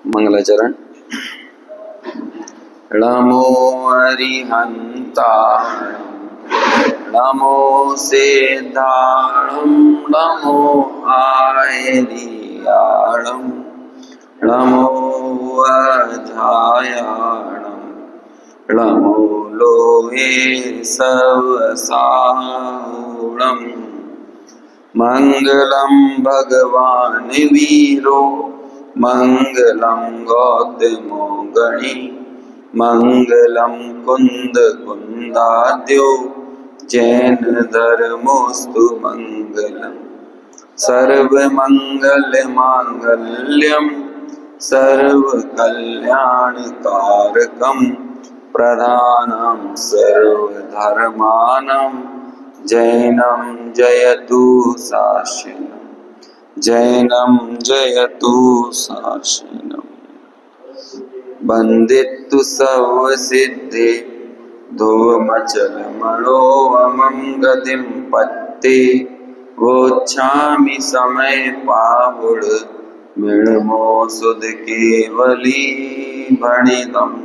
मंगलाचरण। नमो अरिहंताणं नमो सिद्धाणं नमो आयर्याणं नमो अधायाणं नमो लोहे सवसाहुणम् मंगलम भगवान वीरो मंगलम गौतमो गणी मंगलम कुंद कुंदाद्यो जैन धर्मोस्तु मंगलम सर्वमंगल मांगल्यम सर्वकल्याणकारकम प्रधानं सर्वधर्माणां जैनं जयतु शासनम् जैनं जयतु शासनम् वन्दितु सर्वसिद्धे ध्रुवमचलमणोऽमं गतिं पत्ते वोच्छामि समय पाहुड मृण्मो सुध केवली भणितम्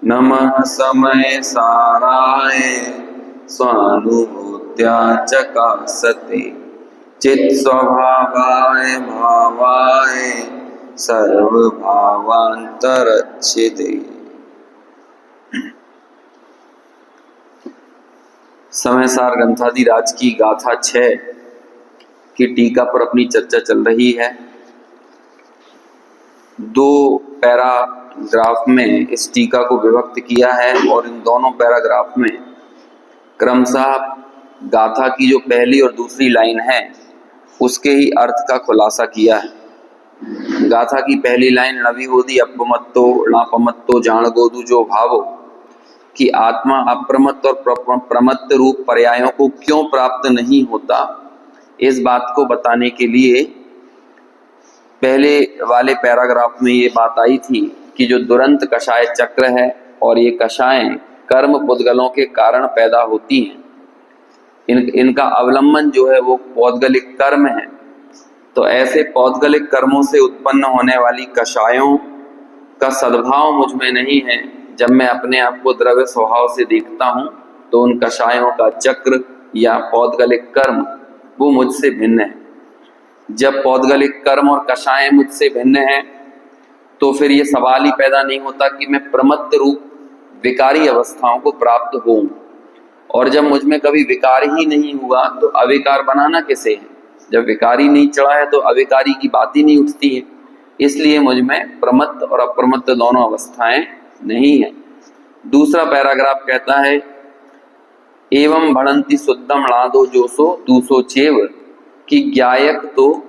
नमः समय साराय स्वानुभूत्या चकासते चित् स्वभावाय भावाय सर्वभावांतरच्छिदे। समयसार ग्रंथाधिराज की गाथा 6 की टीका पर अपनी चर्चा चल रही है। 2 पैराग्राफ में इस टीका को विभक्त किया है और इन दोनों पैराग्राफ में क्रमशः गाथा की जो पहली और दूसरी लाइन है उसके ही अर्थ का खुलासा किया है। गाथा की पहली लाइन नविहोदी अपमत्तो नापमत्तो जान गोदू जो भावो कि आत्मा अप्रमत्त और प्रमत्त रूप पर्यायों को क्यों प्राप्त नहीं होता, इस बात को बताने के लिए पहले वाले पैराग्राफ में ये बात आई थी कि जो दुरंत कषाय चक्र है और ये कषायें कर्म पुद्गलों के कारण पैदा होती हैं, इनका अवलंबन जो है वो पौद्गलिक कर्म है। तो ऐसे पौद्गलिक कर्मों से उत्पन्न होने वाली कषायों का सद्भाव मुझ में नहीं है। जब मैं अपने आप को द्रव्य स्वभाव से देखता हूँ तो उन कषायों का चक्र या पौद्गलिक कर्म वो मुझसे भिन्न है। जब पौद्गलिक कर्म और कषायें मुझसे भिन्न हैं तो फिर ये सवाल ही पैदा नहीं होता कि मैं प्रमत्त रूप विकारी अवस्थाओं को प्राप्त होऊं। और जब मुझ में कभी विकार ही नहीं हुआ तो अविकार बनाना कैसे है? जब विकारी नहीं चढ़ा है तो अविकारी की बात ही नहीं उठती है। इसलिए मुझ में प्रमत्त और अप्रमत्त दोनों अवस्थाएं नहीं है। दूसरा पैराग्राफ कहता है एवं भणंति शुद्धम लादो जोसो दूसो चेव कि ज्ञायक तो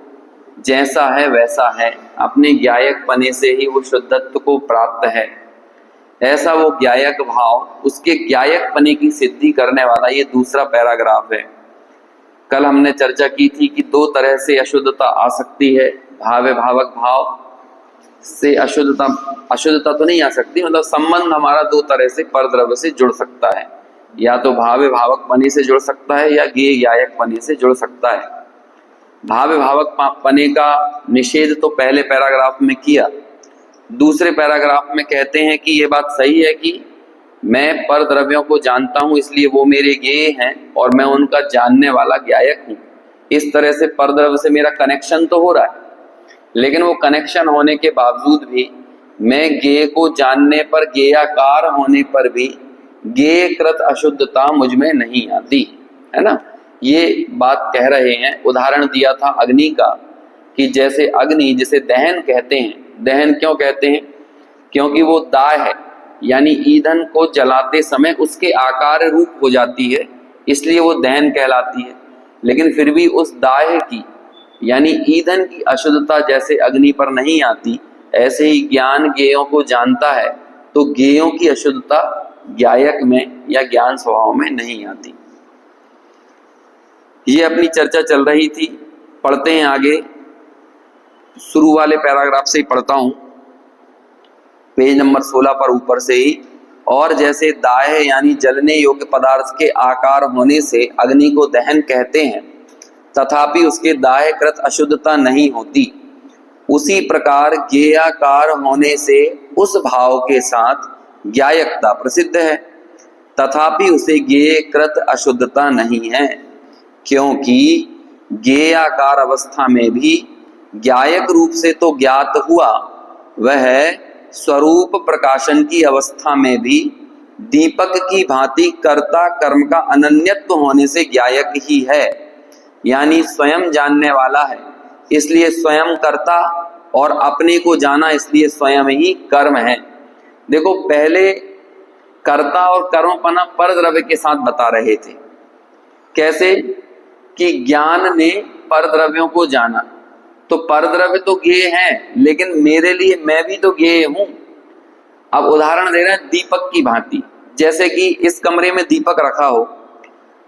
जैसा है वैसा है, अपने ज्ञायक पने से ही वो शुद्धत्व को प्राप्त है। ऐसा वो ज्ञायक भाव, उसके ज्ञायक पने की सिद्धि करने वाला ये दूसरा पैराग्राफ है। कल हमने चर्चा की थी कि 2 तरह से अशुद्धता आ सकती है। भाव भावक भाव से अशुद्धता तो नहीं आ सकती, मतलब संबंध हमारा 2 तरह से परद्रव्य से जुड़ सकता है। या तो भाव भावक पने से जुड़ सकता है या ज्ञेय ज्ञायक पने से जुड़ सकता है। भाव भावक पने का निषेध तो पहले पैराग्राफ में किया। दूसरे पैराग्राफ में कहते हैं कि ये बात सही है कि मैं पर द्रव्यों को जानता हूं इसलिए वो मेरे ज्ञेय हैं और मैं उनका जानने वाला ज्ञायक हूं। इस तरह से पर द्रव्य से मेरा कनेक्शन तो हो रहा है, लेकिन वो कनेक्शन होने के बावजूद भी मैं ज्ञेय को जानने पर, ज्ञेयाकार होने पर भी ज्ञेयकृत अशुद्धता मुझ में नहीं आती है ना। ये बात कह रहे हैं। उदाहरण दिया था अग्नि का कि जैसे अग्नि जिसे दहन कहते हैं, दहन क्यों कहते हैं? क्योंकि वो दाह है, यानी ईंधन को जलाते समय उसके आकार रूप हो जाती है, इसलिए वो दहन कहलाती है। लेकिन फिर भी उस दाह की यानी ईंधन की अशुद्धता जैसे अग्नि पर नहीं आती, ऐसे ही ज्ञान ज्ञेयों को जानता है तो ज्ञेयों की अशुद्धता ज्ञायक में या ज्ञान स्वभाव में नहीं आती। ये अपनी चर्चा चल रही थी। पढ़ते हैं आगे। शुरू वाले पैराग्राफ से ही पढ़ता हूं, पेज नंबर 16 पर ऊपर से ही। और जैसे दाह यानी जलने योग्य पदार्थ के आकार होने से अग्नि को दहन कहते हैं, तथापि उसके दाहकृत अशुद्धता नहीं होती। उसी प्रकार ज्ञेयाकार होने से उस भाव के साथ ज्ञायकता प्रसिद्ध है, तथापि उसे ज्ञेयकृत अशुद्धता नहीं है, क्योंकि ज्ञेयाकार अवस्था में भी ज्ञायक रूप से तो ज्ञात हुआ, वह स्वरूप प्रकाशन की अवस्था में भी दीपक की भांति कर्ता कर्म का अनन्यत्व होने से ज्ञायक ही है, यानी स्वयं जानने वाला है इसलिए स्वयं कर्ता, और अपने को जाना इसलिए स्वयं ही कर्म है। देखो, पहले कर्ता और कर्मपना परद्रव्य के साथ बता रहे थे। कैसे कि ज्ञान ने परद्रव्यों को जाना, तो परद्रव्य तो ज्ञेय हैं, लेकिन मेरे लिए मैं भी तो ज्ञेय हूं। अब उदाहरण दे रहे हैं दीपक की भांति, जैसे कि इस कमरे में दीपक रखा हो,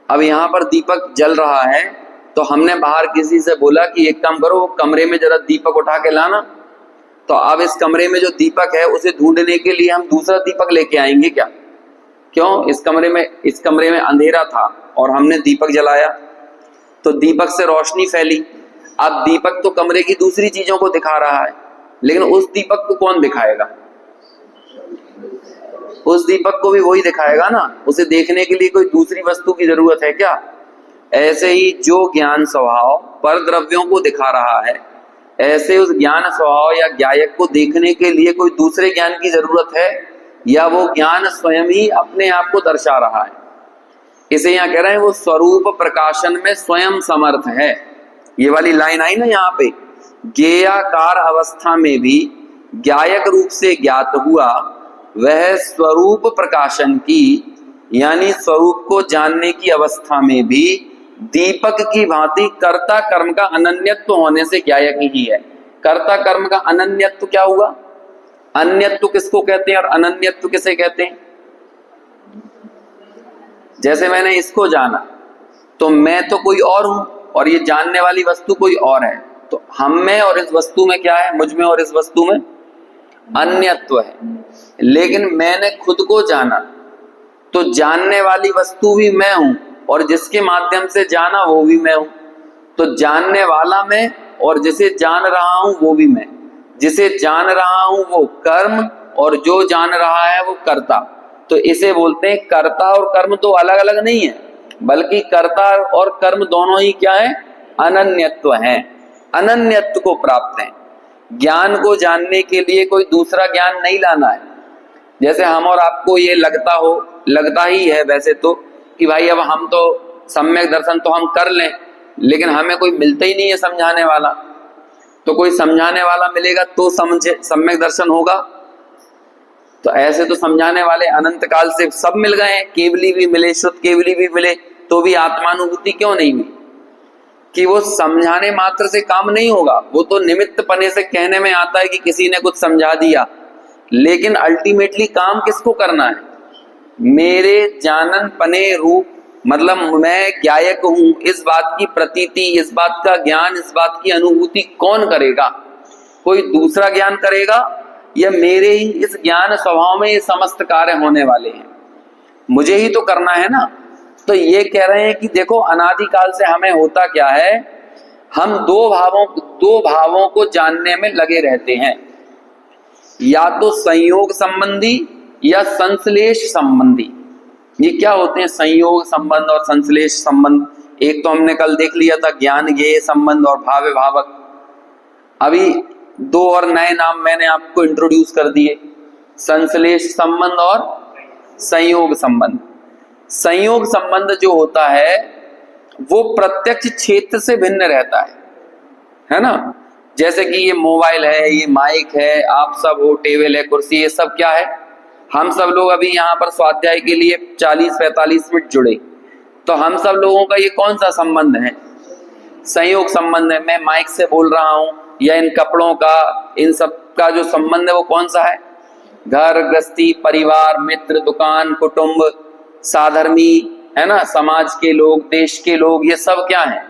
अब यहाँ पर दीपक जल रहा है, तो हमने बाहर किसी से बोला कि एक काम करो, कमरे में जरा दीपक उठा के लाना। तो अब इस कमरे में जो दीपक है उसे ढूंढने के लिए हम दूसरा दीपक लेके आएंगे क्या? क्यों? इस कमरे में अंधेरा था और हमने दीपक जलाया, तो दीपक से रोशनी फैली। अब दीपक तो कमरे की दूसरी चीजों को दिखा रहा है, लेकिन उस दीपक को कौन दिखाएगा? उस दीपक को भी वही दिखाएगा ना, उसे देखने के लिए कोई दूसरी वस्तु की जरूरत है क्या? ऐसे ही जो ज्ञान स्वभाव पर द्रव्यों को दिखा रहा है, ऐसे उस ज्ञान स्वभाव या ज्ञायक को देखने के लिए कोई दूसरे ज्ञान की जरूरत है, या वो ज्ञान स्वयं ही अपने आप को दर्शा रहा है? इसे यहाँ कह रहे हैं वो स्वरूप प्रकाशन में स्वयं समर्थ है। ये वाली लाइन आई ना यहाँ पे, ज्ञेयाकार अवस्था में भी ज्ञायक रूप से ज्ञात हुआ, वह स्वरूप प्रकाशन की यानी स्वरूप को जानने की अवस्था में भी दीपक की भांति कर्ता कर्म का अनन्यत्व होने से ज्ञायक ही है। कर्ता कर्म का अनन्यत्व क्या हुआ? अन्यत्व किसको कहते हैं और अनन्यत्व किसे कहते हैं? जैसे मैंने इसको जाना, तो मैं तो कोई और हूं और ये जानने वाली वस्तु कोई और है, तो हम में और इस वस्तु में क्या है? मुझ में और इस वस्तु में अन्यत्व है। लेकिन मैंने खुद को जाना, तो जानने वाली वस्तु भी मैं हूं और जिसके माध्यम से जाना वो भी मैं हूं। तो जानने वाला मैं और जिसे जान रहा हूं वो भी मैं। जिसे जान रहा हूं वो कर्म और जो जान रहा है वो कर्ता। तो इसे बोलते हैं कर्ता और कर्म तो अलग अलग नहीं है, बल्कि कर्ता और कर्म दोनों ही क्या है? अनन्यत्व है। अनन्यत्व को प्राप्त है। ज्ञान को जानने के लिए कोई दूसरा ज्ञान नहीं लाना है। जैसे हम और आपको ये लगता ही है वैसे तो कि भाई अब हम तो सम्यक दर्शन तो हम कर लें, लेकिन हमें कोई मिलता ही नहीं है समझाने वाला। तो कोई समझाने वाला मिलेगा तो सम्यक दर्शन होगा। तो ऐसे तो समझाने वाले अनंत काल से सब मिल गए हैं, केवली भी मिले, शुद्ध केवली भी मिले, तो भी आत्मानुभूति क्यों नहीं हुई? कि वो समझाने मात्र से काम नहीं होगा, वो तो निमित्त पने से कहने में आता है कि किसी ने कुछ समझा दिया, लेकिन अल्टीमेटली काम किसको करना है? मेरे जानन पने रूप, मतलब मैं ज्ञायक हूं, इस बात की प्रतीति, इस बात का ज्ञान, इस बात की अनुभूति कौन करेगा? कोई दूसरा ज्ञान करेगा या मेरे ही इस ज्ञान स्वभाव में ये समस्त कार्य होने वाले हैं? मुझे ही तो करना है ना। तो ये कह रहे हैं कि देखो अनादिकाल से हमें होता क्या है, हम दो भावों को जानने में लगे रहते हैं, या तो संयोग संबंधी या संश्लेष संबंधी। ये क्या होते हैं संयोग संबंध और संश्लेष संबंध? एक तो हमने कल देख लिया था ज्ञान ज्ञेय संबंध और भाव्य भावक। अभी दो और नए नाम मैंने आपको इंट्रोड्यूस कर दिए, संश्लेष संबंध और संयोग संबंध। संयोग संबंध जो होता है वो प्रत्यक्ष क्षेत्र से भिन्न रहता है ना। जैसे कि ये मोबाइल है, ये माइक है, आप सब हो, टेबल है, कुर्सी, ये सब क्या है? हम सब लोग अभी यहाँ पर स्वाध्याय के लिए 40-45 मिनट जुड़े, तो हम सब लोगों का ये कौन सा संबंध है? संयोग संबंध है। मैं माइक से बोल रहा हूँ, या इन कपड़ों का, इन सब का जो संबंध है वो कौन सा है? घर गृहस्थी, परिवार, मित्र, दुकान, कुटुंब, साधर्मी, है ना, समाज के लोग, देश के लोग, ये सब क्या है?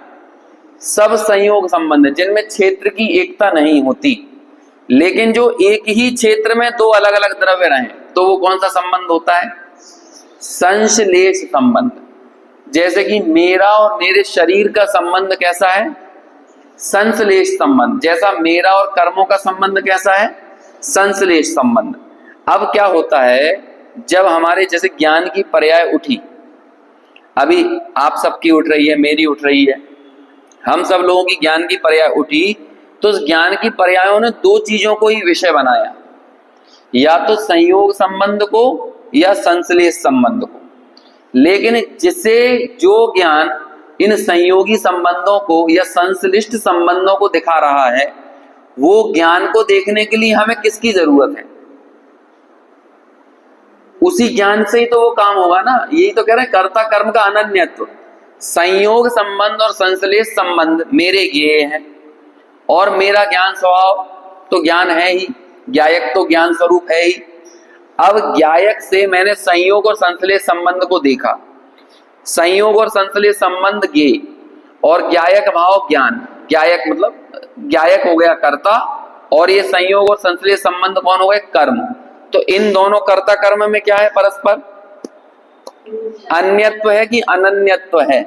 सब संयोग संबंध है, जिनमें क्षेत्र की एकता नहीं होती। लेकिन जो एक ही क्षेत्र में दो अलग अलग द्रव्य रहें, तो वो कौन सा संबंध होता है? संश्लेष संबंध। जैसे कि मेरा और मेरे शरीर का संबंध कैसा है? संश्लेष संबंध। जैसा मेरा और कर्मों का संबंध कैसा है? संश्लेष संबंध। अब क्या होता है, जब हमारे जैसे ज्ञान की पर्याय उठी, अभी आप सबकी उठ रही है, मेरी उठ रही है, हम सब लोगों की ज्ञान की पर्याय उठी, तो उस ज्ञान की पर्यायों ने दो चीजों को ही विषय बनाया, या तो संयोग संबंध को या संश्लेष संबंध को। लेकिन जिसे जो ज्ञान इन संयोगी संबंधों को या संश्लिष्ट संबंधों को दिखा रहा है, वो ज्ञान को देखने के लिए हमें किसकी जरूरत है? उसी ज्ञान से ही तो वो काम होगा ना। यही तो कह रहे हैं कर्ता कर्म का अनन्यत्व। संयोग संबंध और संश्लेष संबंध मेरे ज्ञेय हैं, और मेरा ज्ञान स्वभाव तो ज्ञान है ही, ज्ञायक तो ज्ञान स्वरूप है ही। अब ज्ञायक से मैंने संयोग और संश्लेष संबंध को देखा, संयोग और संश्लेष संबंध ज्ञेय और ज्ञायक भाव ज्ञान। ज्ञायक मतलब ज्ञायक हो गया कर्ता, और ये संयोग और संश्लेष संबंध कौन हो गए? कर्म। तो इन दोनों कर्ता कर्म में क्या है? परस्पर अन्यत्व है कि अनन्यत्व है?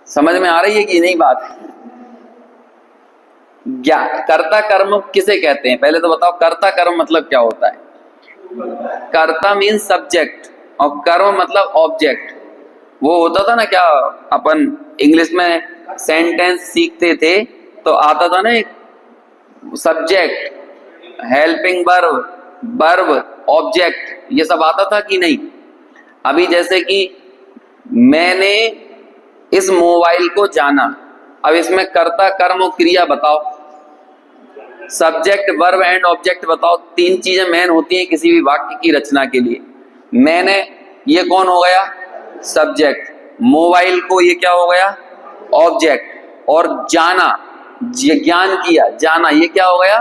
समझ में आ रही है कि नहीं बात? कर्ता कर्म किसे कहते हैं? पहले तो बताओ कर्ता कर्म मतलब क्या होता है? कर्ता मीन सब्जेक्ट और कर्म मतलब ऑब्जेक्ट। वो होता था ना, क्या अपन इंग्लिश में सेंटेंस सीखते थे तो आता था ना, एक subject, helping verb, verb, object, ये सब आता था कि नहीं? अभी जैसे कि मैंने इस मोबाइल को जाना, अब इसमें कर्ता कर्म और क्रिया बताओ, सब्जेक्ट वर्ब एंड ऑब्जेक्ट बताओ। तीन चीजें मेन होती हैं किसी भी वाक्य की रचना के लिए। मैंने, ये कौन हो गया? सब्जेक्ट। मोबाइल को, ये क्या हो गया? ऑब्जेक्ट। और जाना, ज्ञान किया, जाना, ये क्या हो गया?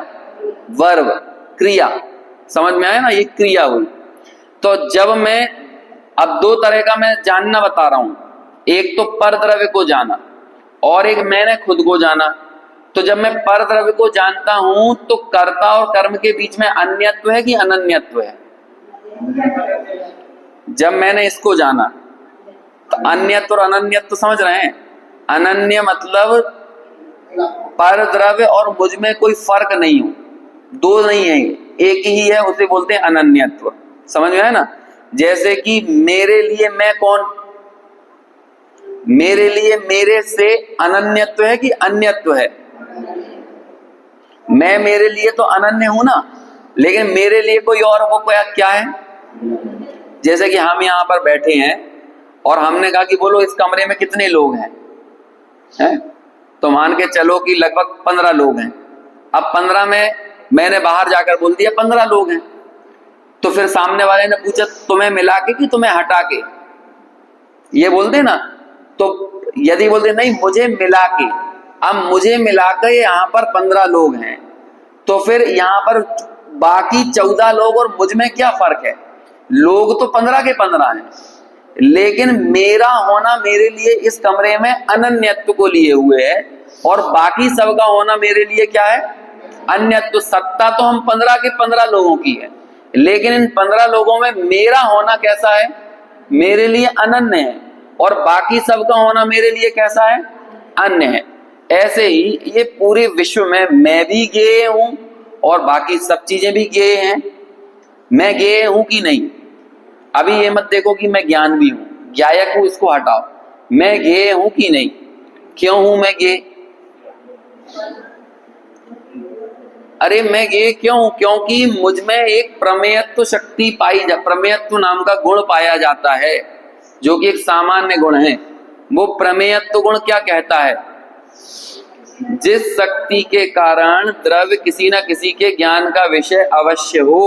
वर्ब, क्रिया। समझ में आया ना? ये क्रिया हुई। तो जब मैं, अब दो तरह का मैं जानना बता रहा हूं, एक तो पर द्रव्य को जाना और एक मैंने खुद को जाना। तो जब मैं पर द्रव्य को जानता हूं तो कर्ता और कर्म के बीच में अन्यत्व है कि अनन्यत्व है? जब मैंने इसको जाना तो अन्यत्व और अनन्यत्व समझ रहे हैं? अनन्य मतलब पर द्रव्य और मुझ में कोई फर्क नहीं हो, दो नहीं है, एक ही है, उसे बोलते हैं अनन्यत्व। समझ में है ना? जैसे कि मेरे लिए मैं कौन? मेरे लिए मेरे से अनन्यत्व है कि अन्यत्व है? मैं मेरे लिए तो अनन्य हूं ना, लेकिन मेरे लिए कोई और वो क्या है? जैसे कि हम यहां पर बैठे हैं और हमने कहा कि बोलो इस कमरे में कितने लोग हैं? तो मान के चलो कि लगभग 15 लोग हैं। अब 15 में मैंने बाहर जाकर बोल दिया 15 लोग हैं, तो फिर सामने वाले ने पूछा तुम्हें मिला के कि तुम्हें हटा के, ये बोलते ना। तो यदि बोलते नहीं मुझे मिला के, अब मुझे मिलाकर यहाँ पर 15 लोग हैं, तो फिर यहाँ पर बाकी 14 लोग और मुझ में क्या फर्क है? लोग तो 15 के 15 हैं, लेकिन मेरा होना मेरे लिए इस कमरे में अनन्यत्व को लिए हुए है, और बाकी सबका होना मेरे लिए क्या है? अन्यत्व। सत्ता तो हम 15 के 15 लोगों की है, लेकिन इन 15 लोगों में मेरा होना कैसा है? मेरे लिए अनन्य है, और बाकी सबका होना मेरे लिए कैसा है? अन्य है। ऐसे ही ये पूरे विश्व में मैं भी ज्ञेय हूं और बाकी सब चीजें भी ज्ञेय हैं। मैं ज्ञेय हूं कि नहीं? अभी ये मत देखो कि मैं ज्ञान भी हूं, ज्ञायक हूं, इसको हटाओ। मैं ज्ञेय हूं कि नहीं? क्यों हूं मैं ज्ञेय? अरे मैं ज्ञेय क्यों? क्योंकि मुझ में एक प्रमेयत्व शक्ति प्रमेयत्व नाम का गुण पाया जाता है, जो कि एक सामान्य गुण है। वो प्रमेयत्व गुण क्या कहता है? जिस शक्ति के कारण द्रव्य किसी न किसी के ज्ञान का विषय अवश्य हो,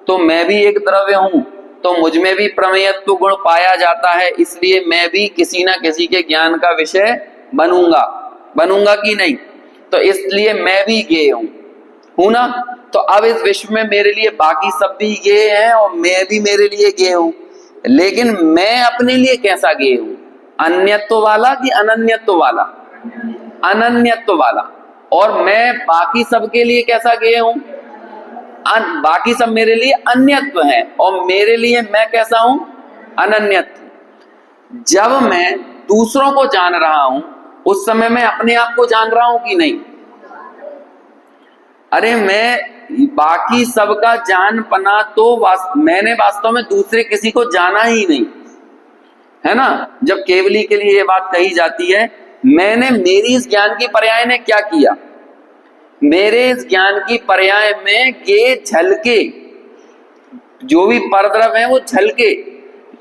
तो मैं भी एक द्रव्य हूं, तो मुझ में भी प्रमेयत्व गुण पाया जाता है, इसलिए मैं भी किसी न किसी के ज्ञान का विषय बनूंगा कि नहीं? तो इसलिए मैं भी ज्ञेय हूं ना। तो अब इस विश्व में मेरे लिए बाकी सब भी ज्ञेय हैं और मैं भी मेरे लिए ज्ञेय हूं, लेकिन मैं अपने लिए कैसा ज्ञेय हूं? अन्यत्व वाला कि अनन्यत्व वाला? अनन्यत्व वाला। और मैं बाकी सबके लिए कैसा ज्ञेय हूं? बाकी सब मेरे लिए अन्यत्व है और मेरे लिए मैं कैसा हूं? अनन्यत्व। जब मैं दूसरों को जान रहा हूं उस समय मैं अपने आप को जान रहा हूं कि नहीं? अरे मैं बाकी सबका जान पना तो मैंने वास्तव में दूसरे किसी को जाना ही नहीं, है ना। जब केवली के लिए ये बात कही जाती है, मैंने मेरी इस ज्ञान की पर्याय ने क्या किया, मेरे इस ज्ञान की पर्याय में ये झलके, जो भी परद्रव है वो झलके,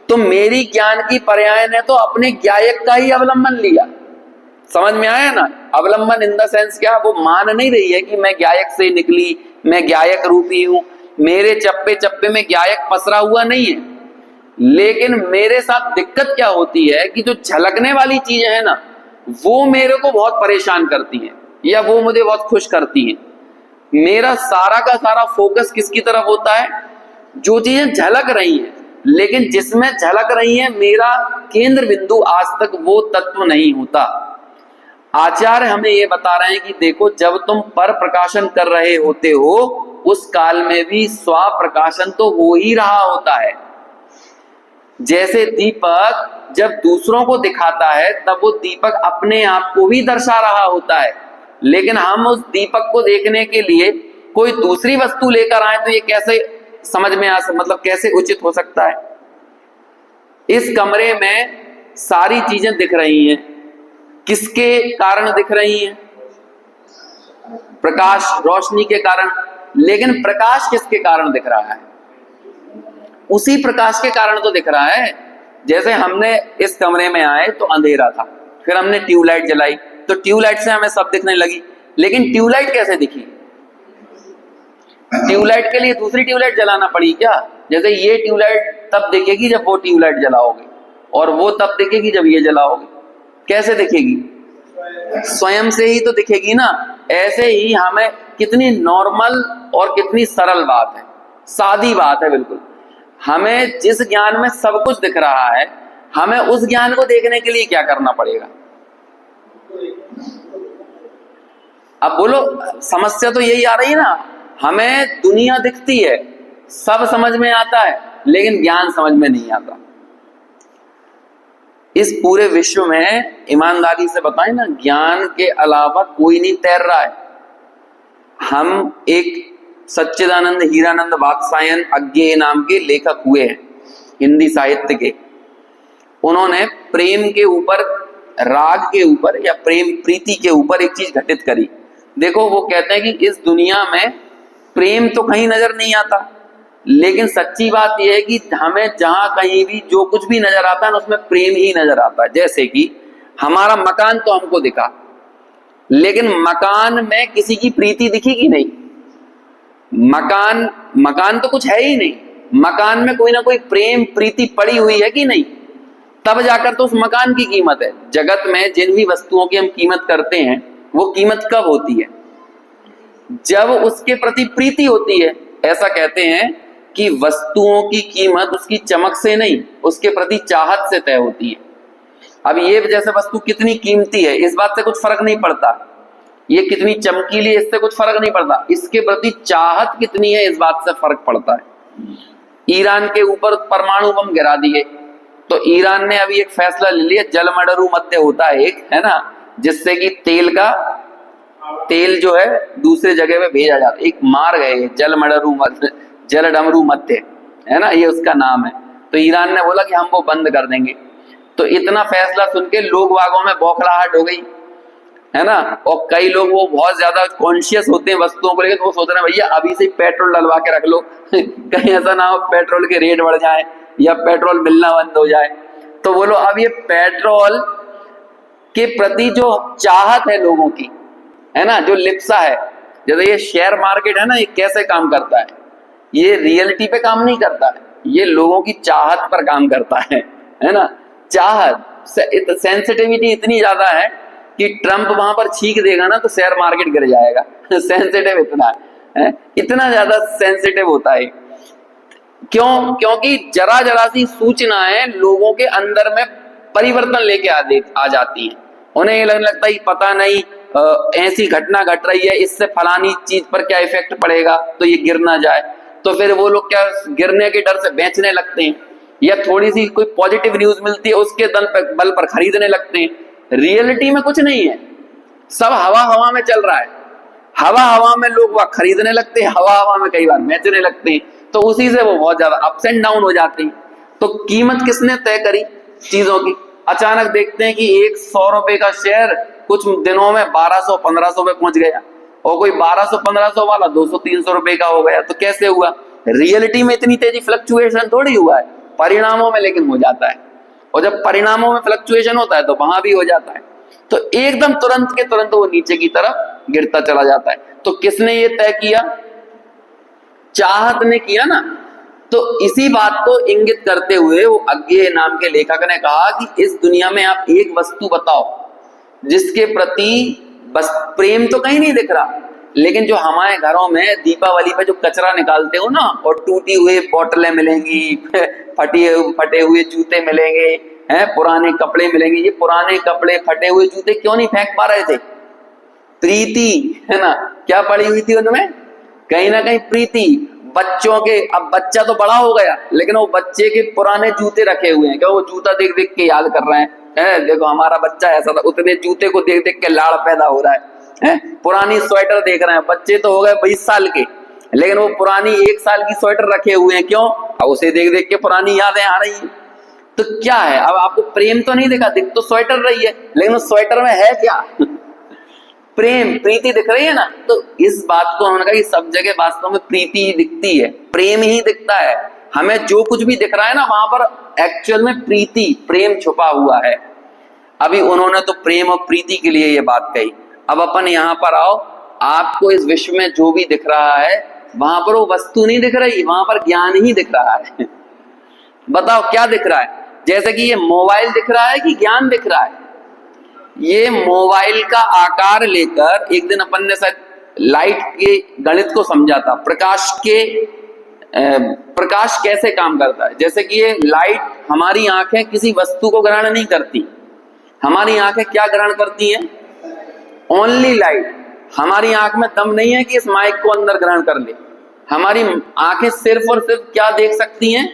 तो मेरी ज्ञान की पर्याय ने तो अपने ज्ञायक का ही अवलंबन लिया। समझ में आया ना? अवलंबन इन द सेंस क्या, वो मान नहीं रही है कि मैं ज्ञायक से निकली, मैं ज्ञायक रूपी हूं, मेरे चप्पे चप्पे में ज्ञायक पसरा हुआ नहीं है। लेकिन मेरे साथ दिक्कत क्या होती है कि जो झलकने वाली चीजें है ना, वो मेरे को बहुत परेशान करती हैं या वो मुझे बहुत खुश करती हैं। मेरा सारा का सारा फोकस किसकी तरफ होता है? जो चीजें झलक रही हैं, लेकिन जिसमें झलक रही है मेरा केंद्र बिंदु आज तक वो तत्व नहीं होता। आचार्य हमें ये बता रहे हैं कि देखो, जब तुम पर प्रकाशन कर रहे होते हो उस काल में भी स्व प्रकाशन तो हो ही रहा होता है। जैसे दीपक जब दूसरों को दिखाता है तब वो दीपक अपने आप को भी दर्शा रहा होता है, लेकिन हम उस दीपक को देखने के लिए कोई दूसरी वस्तु लेकर आए तो ये कैसे समझ में मतलब कैसे उचित हो सकता है? इस कमरे में सारी चीजें दिख रही हैं, किसके कारण दिख रही हैं? प्रकाश, रोशनी के कारण। लेकिन प्रकाश किसके कारण दिख रहा है? उसी प्रकाश के कारण तो दिख रहा है। जैसे हमने इस कमरे में आए तो अंधेरा था, फिर हमने ट्यूबलाइट जलाई तो ट्यूबलाइट से हमें सब दिखने लगी। लेकिन ट्यूबलाइट कैसे दिखी? ट्यूबलाइट के लिए दूसरी ट्यूबलाइट जलाना पड़ी क्या? जैसे ये ट्यूबलाइट तब दिखेगी जब वो ट्यूबलाइट जलाओगे, और वो तब दिखेगी जब ये जलाओगे। कैसे दिखेगी? स्वयं से ही तो दिखेगी ना। ऐसे ही हमें कितनी नॉर्मल और कितनी सरल बात है, सादी बात है बिल्कुल। हमें जिस ज्ञान में सब कुछ दिख रहा है, हमें उस ज्ञान को देखने के लिए क्या करना पड़ेगा? अब बोलो, समस्या तो यही आ रही है ना। हमें दुनिया दिखती है, सब समझ में आता है, लेकिन ज्ञान समझ में नहीं आता। इस पूरे विश्व में ईमानदारी से बताएं ना, ज्ञान के अलावा कोई नहीं तैर रहा है। हम एक सच्चिदानंद हीरानंद वात्सायन अज्ञेय नाम के लेखक हुए हैं हिंदी साहित्य के। उन्होंने प्रेम के ऊपर, राग के ऊपर या प्रेम प्रीति के ऊपर एक चीज घटित करी। देखो, वो कहते हैं कि इस दुनिया में प्रेम तो कहीं नजर नहीं आता, लेकिन सच्ची बात यह है कि हमें जहां कहीं भी जो कुछ भी नजर आता है ना, उसमें प्रेम ही नजर आता है। जैसे कि हमारा मकान तो हमको दिखा, लेकिन मकान में किसी की प्रीति दिखी कि नहीं? मकान तो कुछ है ही नहीं। मकान में कोई ना कोई प्रेम प्रीति पड़ी हुई है कि नहीं? तब जाकर तो उस मकान की कीमत है। जगत में जिन भी वस्तुओं की हम कीमत करते हैं, वो कीमत कब होती है? जब उसके प्रति प्रीति होती है। ऐसा कहते हैं कि वस्तुओं की कीमत उसकी चमक से नहीं, उसके प्रति चाहत से तय होती है। अब ये जैसे वस्तु कितनी कीमती है, इस बात से कुछ फर्क नहीं पड़ता। ये कितनी चमकीली है, इससे कुछ फर्क नहीं पड़ता। इसके प्रति चाहत कितनी है, इस बात से फर्क पड़ता है। ईरान के ऊपर परमाणु बम गिरा दिए, तो ईरान ने अभी एक फैसला ले लिया, जलमडरू मध्य होता है एक, है ना, जिससे कि तेल जो है दूसरे जगह पे भेजा जाता है। एक मार्ग है जलडमरू मध्य, है ना, ये उसका नाम है। तो ईरान ने बोला कि हम वो बंद कर देंगे। तो इतना फैसला सुन के लोग बागों में बौखलाहट हो गई, है ना। और कई लोग वो बहुत ज्यादा कॉन्शियस होते हैं वस्तुओं को लेकर, तो वो सोच रहे हैं भैया अभी से पेट्रोल डलवा के रख लो कहीं ऐसा ना हो पेट्रोल के रेट बढ़ जाए या पेट्रोल मिलना बंद हो जाए। तो बोलो, अब ये पेट्रोल के प्रति जो चाहत है लोगों की, है ना, जो लिप्सा है, जैसे ये शेयर मार्केट है ना, ये कैसे काम करता है? ये रियलिटी पे काम नहीं करता है, ये लोगों की चाहत पर काम करता है ना। चाहत, सेंसिटिविटी इतनी ज्यादा है कि ट्रंप वहां पर छींक देगा ना तो शेयर मार्केट गिर जाएगा सेंसिटिव इतना है, इतना ज्यादा सेंसिटिव होता है। क्यों? क्योंकि जरा जरा सी सूचनाएं लोगों के अंदर में परिवर्तन लेके आ जाती हैं। उन्हें ये लगने लगता है पता नहीं ऐसी घटना घट रही है, इससे फलानी चीज पर क्या इफेक्ट पड़ेगा, तो ये गिर ना जाए। तो फिर वो लोग क्या गिरने के डर से बेचने लगते हैं। या थोड़ी सी कोई पॉजिटिव न्यूज मिलती है उसके बल पर खरीदने लगते हैं। रियलिटी में कुछ नहीं है, सब हवा हवा में चल रहा है। हवा हवा में लोग वह खरीदने लगते हैं, हवा हवा में कई बार बेचने लगते हैं, तो उसी से वो बहुत ज्यादा अप्स एंड डाउन हो जाते हैं। तो कीमत किसने तय करी चीजों की? अचानक देखते हैं कि एक 100 रुपए का शेयर कुछ दिनों में 1200-1500 पे पहुंच गया, और कोई 1200-1500 वाला 200-300 रुपए का हो गया। तो कैसे हुआ? रियलिटी में इतनी तेजी फ्लक्चुएशन थोड़ी हुआ है, परिणामों में लेकिन हो जाता है। और जब परिणामों में फ्लक्चुएशन होता है तो वहां भी हो जाता है, तो एकदम तुरंत के तुरंत वो नीचे की तरफ गिरता चला जाता है। तो किसने ये तय किया? चाहत ने किया ना। तो इसी बात को इंगित करते हुए वो अज्ञेय नाम के लेखक ने कहा कि इस दुनिया में आप एक वस्तु बताओ जिसके प्रति बस प्रेम तो कहीं नहीं दिख रहा, लेकिन जो हमारे घरों में दीपावली पे जो कचरा निकालते हो ना, और टूटी हुई बोतलें मिलेंगी, फटे हुए जूते मिलेंगे, हैं, पुराने कपड़े मिलेंगे। ये पुराने कपड़े, फटे हुए जूते क्यों नहीं फेंक पा रहे थे? प्रीति, है ना? क्या पड़ी हुई थी उनमें? कहीं ना कहीं प्रीति। बच्चों के, अब बच्चा तो बड़ा हो गया, लेकिन वो बच्चे के पुराने जूते रखे हुए हैं, क्या वो जूता देख देख के याद कर रहे हैं, देखो हमारा बच्चा ऐसा था, उतने जूते को देख देख के लाड़ पैदा हो रहा है। पुरानी स्वेटर देख रहे हैं, बच्चे तो हो गए 20 साल के, लेकिन वो पुरानी 1 साल की स्वेटर रखे हुए हैं। क्यों? अब उसे देख देख के पुरानी यादें आ रही हैं। तो क्या है, अब आपको प्रेम तो नहीं दिखा, दिख तो स्वेटर रही है, लेकिन उस स्वेटर में है क्या? प्रेम, प्रीति दिख रही है ना। तो इस बात को उन्होंने कहा कि सब जगह वास्तव में प्रीति ही दिखती है, प्रेम ही दिखता है। हमें जो कुछ भी दिख रहा है ना, वहां पर एक्चुअल में प्रीति, प्रेम छुपा हुआ है। अभी उन्होंने तो प्रेम और प्रीति के लिए ये बात कही। अब अपन यहां पर आओ, आपको इस विश्व में जो भी दिख रहा है वहां पर वो वस्तु नहीं दिख रही, वहां पर ज्ञान ही दिख रहा है। बताओ क्या दिख रहा है? जैसे कि ये मोबाइल दिख रहा है कि ज्ञान दिख रहा है? ये मोबाइल का आकार लेकर एक दिन अपन ने शायद लाइट के गणित को समझा था, प्रकाश कैसे काम करता है। जैसे कि ये लाइट, हमारी आंखें किसी वस्तु को ग्रहण नहीं करती, हमारी आंखें क्या ग्रहण करती हैं? Only light. हमारी आंख में दम नहीं है कि इस माइक को अंदर ग्रहण कर ले। हमारी आंखें सिर्फ और सिर्फ क्या देख सकती हैं?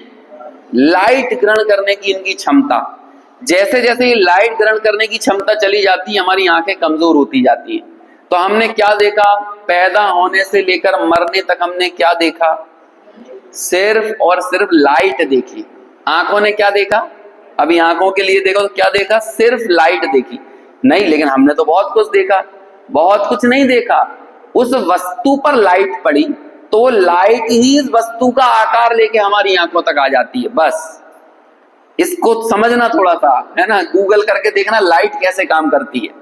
लाइट ग्रहण करने की इनकी क्षमता। जैसे जैसे ये लाइट ग्रहण करने की क्षमता चली जाती है, हमारी आंखें कमजोर होती जाती हैं। तो हमने क्या देखा? पैदा होने से लेकर मरने तक हमने क्या देखा? सिर्फ और सिर्फ लाइट देखी। आंखों ने क्या देखा? अभी आंखों के लिए देखो तो क्या देखा? सिर्फ लाइट देखी नहीं, लेकिन हमने तो बहुत कुछ देखा। बहुत कुछ नहीं देखा, उस वस्तु पर लाइट पड़ी तो लाइट ही इस वस्तु का आकार लेके हमारी आंखों तक आ जाती है। बस इसको समझना थोड़ा सा, है ना? गूगल करके देखना लाइट कैसे काम करती है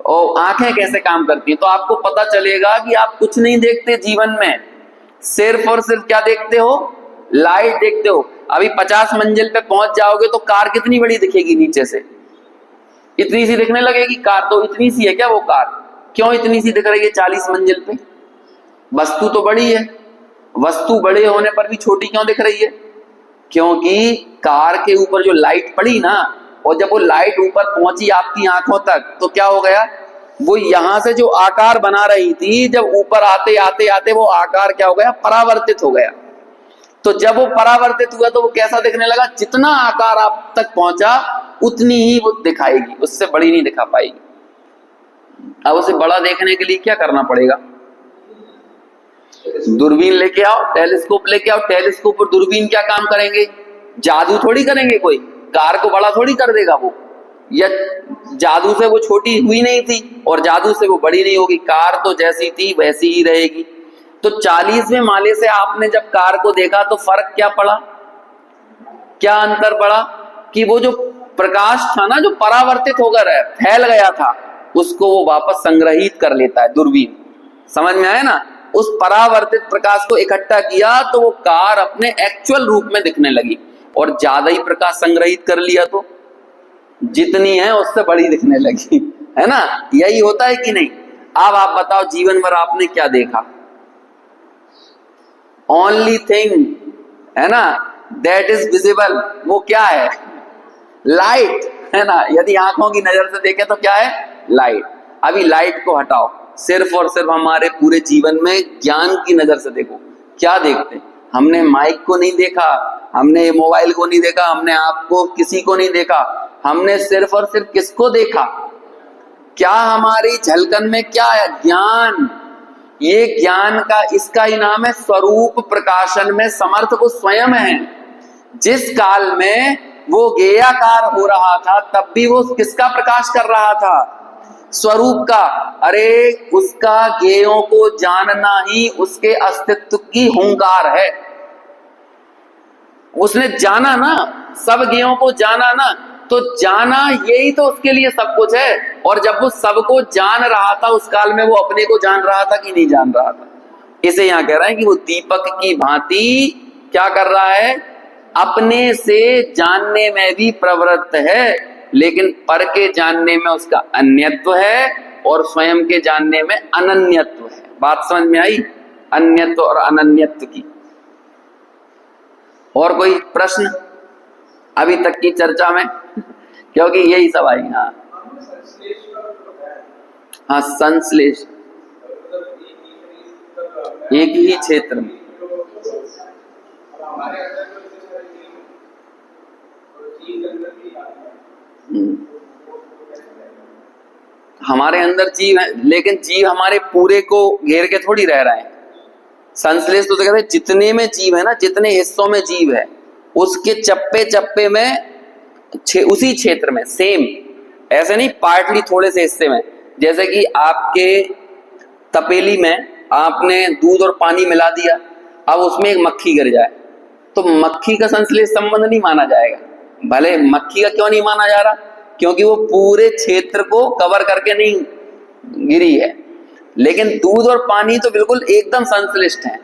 और आंखें कैसे काम करती है, तो आपको पता चलेगा कि आप कुछ नहीं देखते जीवन में, सिर्फ और सिर्फ क्या देखते हो? लाइट देखते हो। अभी 50 मंजिल पे पहुंच जाओगे तो कार कितनी बड़ी दिखेगी नीचे से? इतनी सी दिखने लगेगी कार। तो इतनी सी है क्या वो कार? क्यों इतनी सी दिख रही है 40 मंजिल पे? वस्तु तो बड़ी है। वस्तु बड़े होने पर भी छोटी क्यों दिख रही है? क्योंकि कार के ऊपर जो लाइट पड़ी ना, और जब वो लाइट ऊपर पहुंची आपकी आंखों तक, तो क्या हो गया? वो यहां से जो आकार बना रही थी, जब ऊपर आते आते आते वो आकार क्या हो गया? परावर्तित हो गया। तो जब वो परावर्तित हुआ तो वो कैसा दिखने लगा? जितना आकार आप तक पहुंचा उतनी ही वो दिखाएगी, उससे बड़ी नहीं दिखा पाएगी। अब उसे बड़ा देखने के लिए क्या करना पड़ेगा? दूरबीन लेके आओ, टेलीस्कोप लेके आओ। टेलीस्कोप और दूरबीन क्या काम करेंगे? जादू थोड़ी करेंगे, कोई कार को बड़ा थोड़ी कर देगा वो, या जादू से वो छोटी हुई नहीं थी और जादू से वो बड़ी नहीं होगी। कार तो जैसी थी वैसी ही रहेगी। तो 40वें माले से आपने जब कार को देखा तो फर्क क्या पड़ा? क्या अंतर पड़ा? कि वो जो प्रकाश था ना, जो परावर्तित होकर फैल गया था, उसको वो वापस संग्रहित कर लेता है दूरबीन। समझ में आया ना? उस परावर्तित प्रकाश को इकट्ठा किया तो वो कार अपने एक्चुअल रूप में दिखने लगी, और ज्यादा ही प्रकाश संग्रहित कर लिया तो जितनी है उससे बड़ी दिखने लगी, है ना? यही होता है कि नहीं? अब आप बताओ, जीवन भर आपने क्या देखा? ओनली थिंग, है ना, दैट इज विजिबल, वो क्या है? लाइट, है ना? यदि आंखों की नजर से देखें तो क्या है? लाइट। अभी लाइट को हटाओ, सिर्फ और सिर्फ हमारे पूरे जीवन में ज्ञान की नजर से देखो, क्या देखते हैं? हमने माइक को नहीं देखा, हमने ये मोबाइल को नहीं देखा, हमने आपको किसी को नहीं देखा, हमने सिर्फ और सिर्फ किसको देखा? क्या हमारी झलकन में क्या है? ज्ञान। ये ज्ञान का, इसका ही नाम है स्वरूप प्रकाशन में समर्थ वो स्वयं है। जिस काल में वो गेयाकार हो रहा था तब भी वो किसका प्रकाश कर रहा था? स्वरूप का। अरे उसका गेयों को जानना ही उसके अस्तित्व की हुंकार है। उसने जाना ना, सब गेयों को जाना ना, तो जाना यही तो उसके लिए सब कुछ है। और जब वो सबको जान रहा था उस काल में वो अपने को जान रहा था कि नहीं जान रहा था? इसे यहां कह रहे हैं कि वो दीपक की भांति क्या कर रहा है? अपने से जानने में भी प्रवृत्त है, लेकिन पर के जानने में उसका अन्यत्व है और स्वयं के जानने में अनन्यत्व है। बात समझ में आई? अन्यत्व और अनन्यत्व की। और कोई प्रश्न अभी तक की चर्चा में? क्योंकि यही सब आई। हाँ हाँ, संश्लेष एक ही क्षेत्र में। हमारे अंदर जीव है, लेकिन जीव हमारे पूरे को घेर के थोड़ी रह रहे हैं। संश्लेष तो कहते हैं जितने में जीव है ना, जितने हिस्सों में जीव है उसके चप्पे चप्पे में उसी क्षेत्र में सेम, ऐसे नहीं पार्टली थोड़े से हिस्से में। जैसे कि आपके तपेली में आपने दूध और पानी मिला दिया, अब उसमें एक मक्खी गिर जाए तो मक्खी का संश्लेष संबंध नहीं माना जाएगा। भले मक्खी का क्यों नहीं माना जा रहा? क्योंकि वो पूरे क्षेत्र को कवर करके नहीं गिरी है, लेकिन दूध और पानी तो बिल्कुल एकदम संश्लिष्ट है।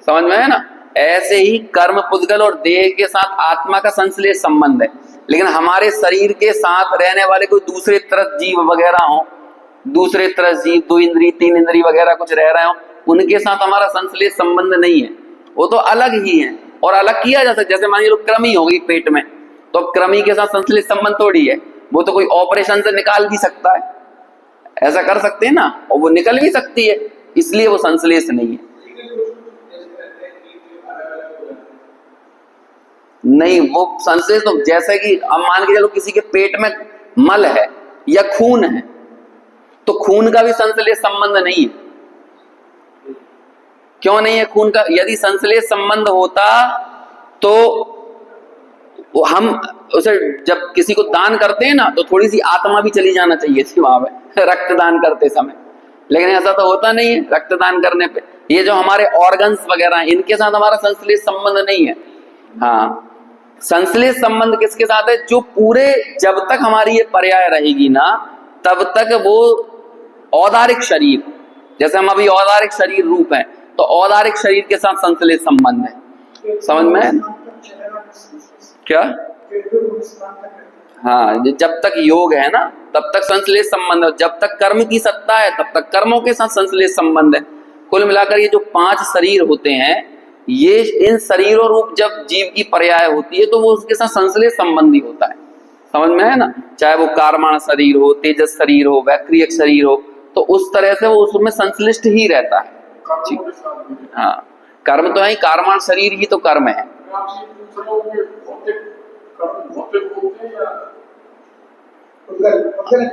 समझ में है ना? ऐसे ही कर्म पुद्गल और देह के साथ आत्मा का संश्लेष संबंध है, लेकिन हमारे शरीर के साथ रहने वाले कोई दूसरे तरह जीव वगैरह हो, दूसरे तरह जीव 2 इंद्री 3 इंद्री वगैरह कुछ रह रहे हो, उनके साथ हमारा संश्लेष संबंध नहीं है, वो तो अलग ही है। और अलग किया जा सकता, जैसे मान लो कृमि हो गई पेट में, तो कृमि के साथ संश्लेष संबंध थोड़ी है, वो तो कोई ऑपरेशन से निकाल भी सकता है, ऐसा कर सकते हैं ना, और वो निकल भी सकती है, इसलिए वो संश्लेष नहीं है। नहीं, वो संश्लेष तो जैसे कि अब मान के चलो किसी के पेट में मल है या खून है, तो खून का भी संश्लेष संबंध नहीं है। क्यों नहीं है खून का? यदि संश्लेष संबंध होता तो हम उसे जब किसी को दान करते हैं ना, तो थोड़ी सी आत्मा भी चली जाना चाहिए थी वहां पे रक्तदान करते समय, लेकिन ऐसा तो होता नहीं है। रक्तदान करने पे ये जो हमारे ऑर्गन्स वगैरह हैं, इनके साथ हमारा संश्लेष संबंध नहीं है। हाँ, संश्लेष संबंध किसके साथ है? जो पूरे, जब तक हमारी ये पर्याय रहेगी ना, तब तक वो औदारिक शरीर, जैसे हम अभी औदारिक शरीर रूप है, तो औदारिक शरीर के साथ संश्लेष संबंध है। समझ में? क्या? हाँ, जब तक योग है ना तब तक संश्लेष संबंध है, जब तक कर्म की सत्ता है तब तक कर्मों के साथ संश्लेष संबंध है। कुल मिलाकर ये जो 5 शरीर होते हैं, ये इन शरीरों रूप जब जीव की पर्याय होती है तो वो उसके साथ संश्लेष संबंधी होता है। समझ में है ना? चाहे वो कारमाण शरीर हो, तेजस शरीर हो, वैक्रियक शरीर हो, तो उस तरह से वो उसमें संश्लिष्ट ही रहता है। हाँ, कर्म तो है, कारमाण शरीर ही तो कर्म है।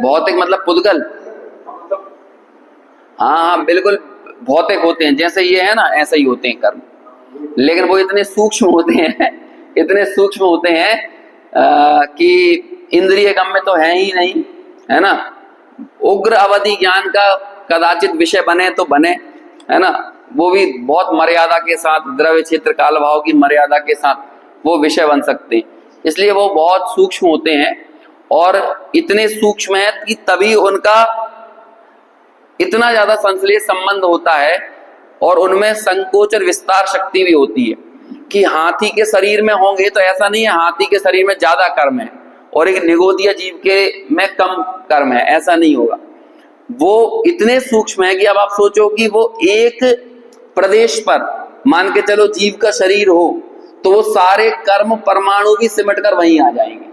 भौतिक मतलब पुद्गल? हाँ बिल्कुल, भौतिक होते हैं, जैसे ये है ना ऐसे ही होते हैं कर्म, लेकिन वो इतने सूक्ष्म होते हैं, इतने सूक्ष्म होते हैं कि इंद्रिय गम्य तो है ही नहीं, है ना। उग्र अवधि ज्ञान का कदाचित विषय बने तो बने, है ना, वो भी बहुत मर्यादा के साथ, द्रव्य क्षेत्र काल भाव की मर्यादा के साथ वो विषय बन सकते हैं। इसलिए वो बहुत सूक्ष्म होते हैं, और इतने सूक्ष्म है कि तभी उनका इतना ज्यादा संश्लेष संबंध होता है, और उनमें संकोच और विस्तार शक्ति भी होती है। कि हाथी के शरीर में होंगे तो ऐसा नहीं है हाथी के शरीर में ज्यादा कर्म है और एक निगोदिया जीव के में कम कर्म है, ऐसा नहीं होगा। वो इतने सूक्ष्म है कि अब आप सोचो कि वो एक प्रदेश पर मान के चलो जीव का शरीर हो, तो वो सारे कर्म परमाणु भी सिमट कर वहीं आ जाएंगे।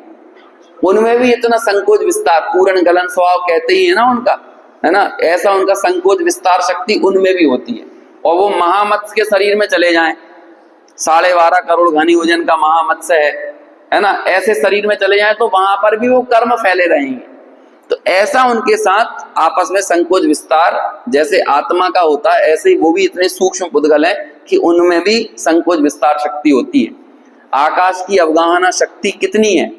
उनमें भी इतना संकोच विस्तार, पूर्ण गलन स्वभाव कहते ही है ना उनका, है ना, ऐसा उनका संकोच विस्तार शक्ति उनमें भी होती है। और वो महामत्स्य के शरीर में चले जाएं, 12.5 करोड़ घनी वजन का महामत्स्य है ना, ऐसे शरीर में चले जाएं तो वहां पर भी वो कर्म फैले रहेंगे। तो ऐसा उनके साथ आपस में संकोच विस्तार जैसे आत्मा का होता है, ऐसे ही वो भी इतने सूक्ष्म पुद्गल है कि उनमें भी संकोच विस्तार शक्ति होती है। आकाश की अवगाहना शक्ति कितनी है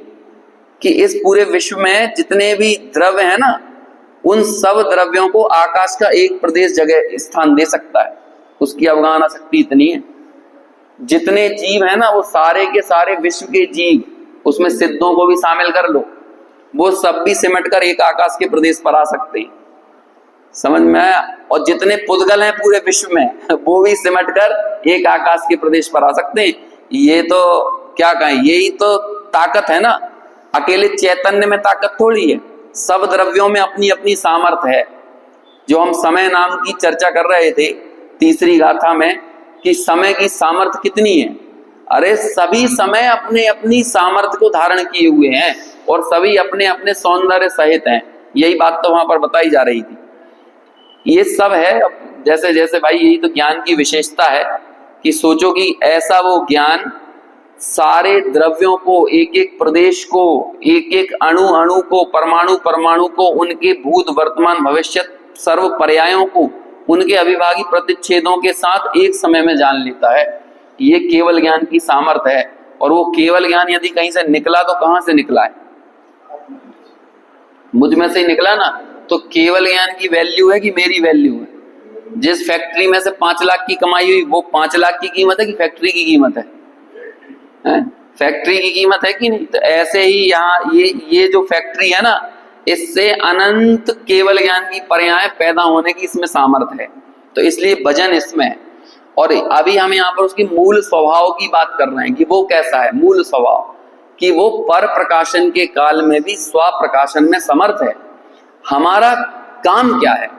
कि इस पूरे विश्व में जितने भी द्रव्य है ना, उन सब द्रव्यों को आकाश का एक प्रदेश जगह स्थान दे सकता है, उसकी अवगाहना शक्ति इतनी है। जितने जीव है ना, वो सारे के सारे विश्व के जीव, उसमें सिद्धों को भी शामिल कर लो, वो सब भी सिमट कर एक आकाश के प्रदेश पर आ सकते हैं, समझ में आया। और जितने पुद्गल हैं पूरे विश्व में वो भी सिमट कर एक आकाश के प्रदेश पर आ सकते हैं। ये तो क्या कहें, यही तो ताकत है ना, अकेले चैतन्य में ताकत थोड़ी है, सब द्रव्यों में अपनी अपनी सामर्थ्य है। जो हम समय नाम की चर्चा कर रहे थे तीसरी गाथा में कि समय की सामर्थ्य कितनी है, अरे सभी समय अपने अपनी सामर्थ्य को धारण किए हुए हैं और सभी अपने अपने सौंदर्य सहित हैं, यही बात तो वहां पर बताई जा रही थी। ये सब है जैसे जैसे भाई, यही तो ज्ञान की विशेषता है कि सोचो कि ऐसा वो ज्ञान सारे द्रव्यों को, एक एक प्रदेश को, एक एक अणु अणु को, परमाणु परमाणु को, उनके भूत वर्तमान भविष्य सर्व पर्यायों को उनके अविभागी प्रतिच्छेदों के साथ एक समय में जान लेता है। ये केवल ज्ञान की सामर्थ्य है। और वो केवल ज्ञान यदि कहीं से निकला तो कहां से निकला है? मुझ में से ही निकला ना। तो केवल ज्ञान की वैल्यू है कि मेरी वैल्यू है? जिस फैक्ट्री में से 5 लाख की कमाई हुई वो 5 लाख की कीमत है कि फैक्ट्री की कीमत है? फैक्ट्री की कीमत है कि नहीं? तो ऐसे ही यहाँ ये जो फैक्ट्री है ना, इससे अनंत केवल ज्ञान की पर्याय पैदा होने की इसमें सामर्थ्य है। तो इसलिए वजन इसमें है। और अभी हम यहाँ पर उसकी मूल स्वभाव की बात कर रहे हैं कि वो कैसा है मूल स्वभाव, कि वो पर प्रकाशन के काल में भी स्व प्रकाशन में समर्थ है। हमारा काम क्या है,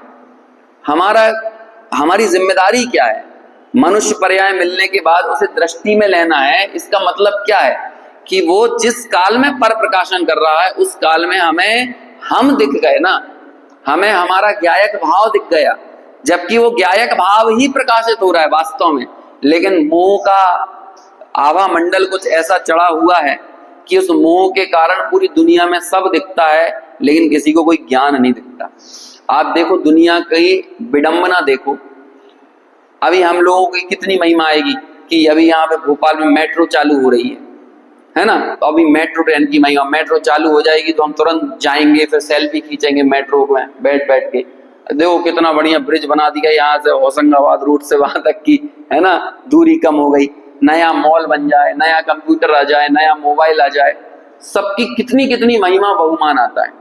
हमारी जिम्मेदारी क्या है? मनुष्य पर्याय मिलने के बाद उसे दृष्टि में लेना है। इसका मतलब क्या है कि वो जिस काल में पर प्रकाशन कर रहा है उस काल में हम दिख गए ना, हमें हमारा ज्ञायक भाव दिख गया, जबकि वो ज्ञायक भाव ही प्रकाशित हो रहा है वास्तव में। लेकिन मोह का आभा मंडल कुछ ऐसा चढ़ा हुआ है कि उस मोह के कारण पूरी दुनिया में सब दिखता है लेकिन किसी को कोई ज्ञान नहीं दिखता। आप देखो दुनिया की विडंबना देखो, अभी हम लोगों की कितनी महिमा आएगी कि अभी यहाँ पे भोपाल में मेट्रो चालू हो रही है ना। तो अभी मेट्रो ट्रेन की महिमा, मेट्रो चालू हो जाएगी तो हम तुरंत जाएंगे, फिर सेल्फी खींचेंगे मेट्रो में बैठ बैठ के। देखो कितना बढ़िया ब्रिज बना दिया यहाँ से होशंगाबाद रूट से वहां तक की, है ना, दूरी कम हो गई। नया मॉल बन जाए, नया कंप्यूटर आ जाए, नया मोबाइल आ जाए, सबकी कितनी कितनी महिमा बहुमान आता है।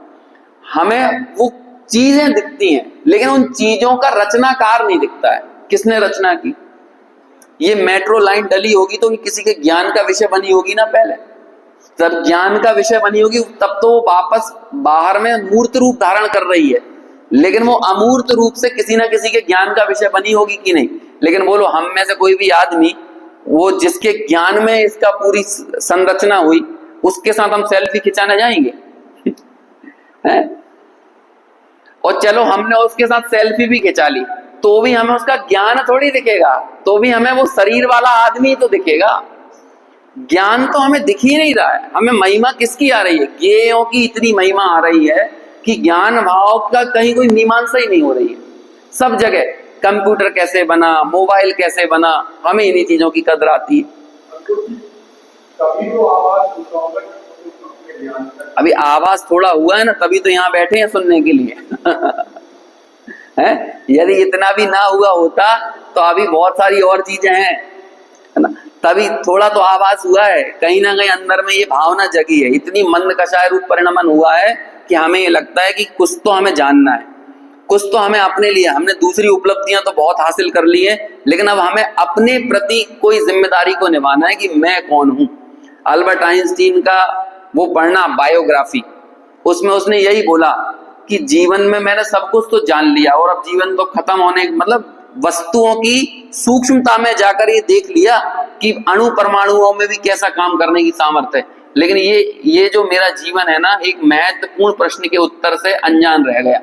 हमें वो चीजें दिखती हैं लेकिन उन चीजों का रचनाकार नहीं दिखता है, किसने रचना की। ये मेट्रो लाइन डली होगी तो किसी के ज्ञान का विषय बनी होगी ना पहले। जब ज्ञान का विषय बनी होगी तब तो वो वापस बाहर में मूर्त रूप धारण कर रही है, लेकिन वो अमूर्त रूप से किसी ना किसी के ज्ञान का विषय बनी होगी कि नहीं। लेकिन बोलो हम में से कोई भी आदमी वो जिसके ज्ञान में इसका पूरी संरचना हुई उसके साथ हम सेल्फी खिंचाने जाएंगे? और चलो हमने उसके साथ सेल्फी भी खिंचा ली तो भी हमें उसका ज्ञान थोड़ी दिखेगा, तो भी हमें वो शरीर वाला आदमी तो दिखेगा। ज्ञान तो हमें दिख ही नहीं रहा है। हमें महिमा किसकी आ रही है? ज्ञेयों की इतनी महिमा आ रही है कि ज्ञान भाव का कहीं कोई मीमांसा ही नहीं हो रही है। सब जगह कंप्यूटर कैसे बना, मोबाइल कैसे बना, हमें इन्हीं चीजों की कदर आती है। अभी आवाज थोड़ा हुआ है ना, तभी तो यहाँ बैठे हैं सुनने के लिए है? यदि इतना भी ना हुआ होता तो अभी बहुत सारी और चीजें हैं, है ना। तभी थोड़ा तो आवाज हुआ है, कहीं ना कहीं अंदर में ये भावना जगी है। इतनी मंद कषाय रूप परिणमन हुआ है कि हमें ये लगता है कि कुछ तो हमें जानना है, कुछ तो हमें अपने लिए, हमने दूसरी उपलब्धियां तो बहुत हासिल कर ली है लेकिन अब हमें अपने प्रति कोई जिम्मेदारी को निभाना है कि मैं कौन हूं। अल्बर्ट आइंस्टीन का वो पढ़ना बायोग्राफी, उसमें उसने यही बोला कि जीवन में मैंने सब कुछ तो जान लिया और अब जीवन तो खत्म होने, मतलब वस्तुओं की सूक्ष्मता में जाकर ये देख लिया कि अणु परमाणुओं में भी कैसा काम करने की सामर्थ्य है। लेकिन ये जो मेरा जीवन है ना, एक महत्वपूर्ण प्रश्न के उत्तर से अनजान रह गया।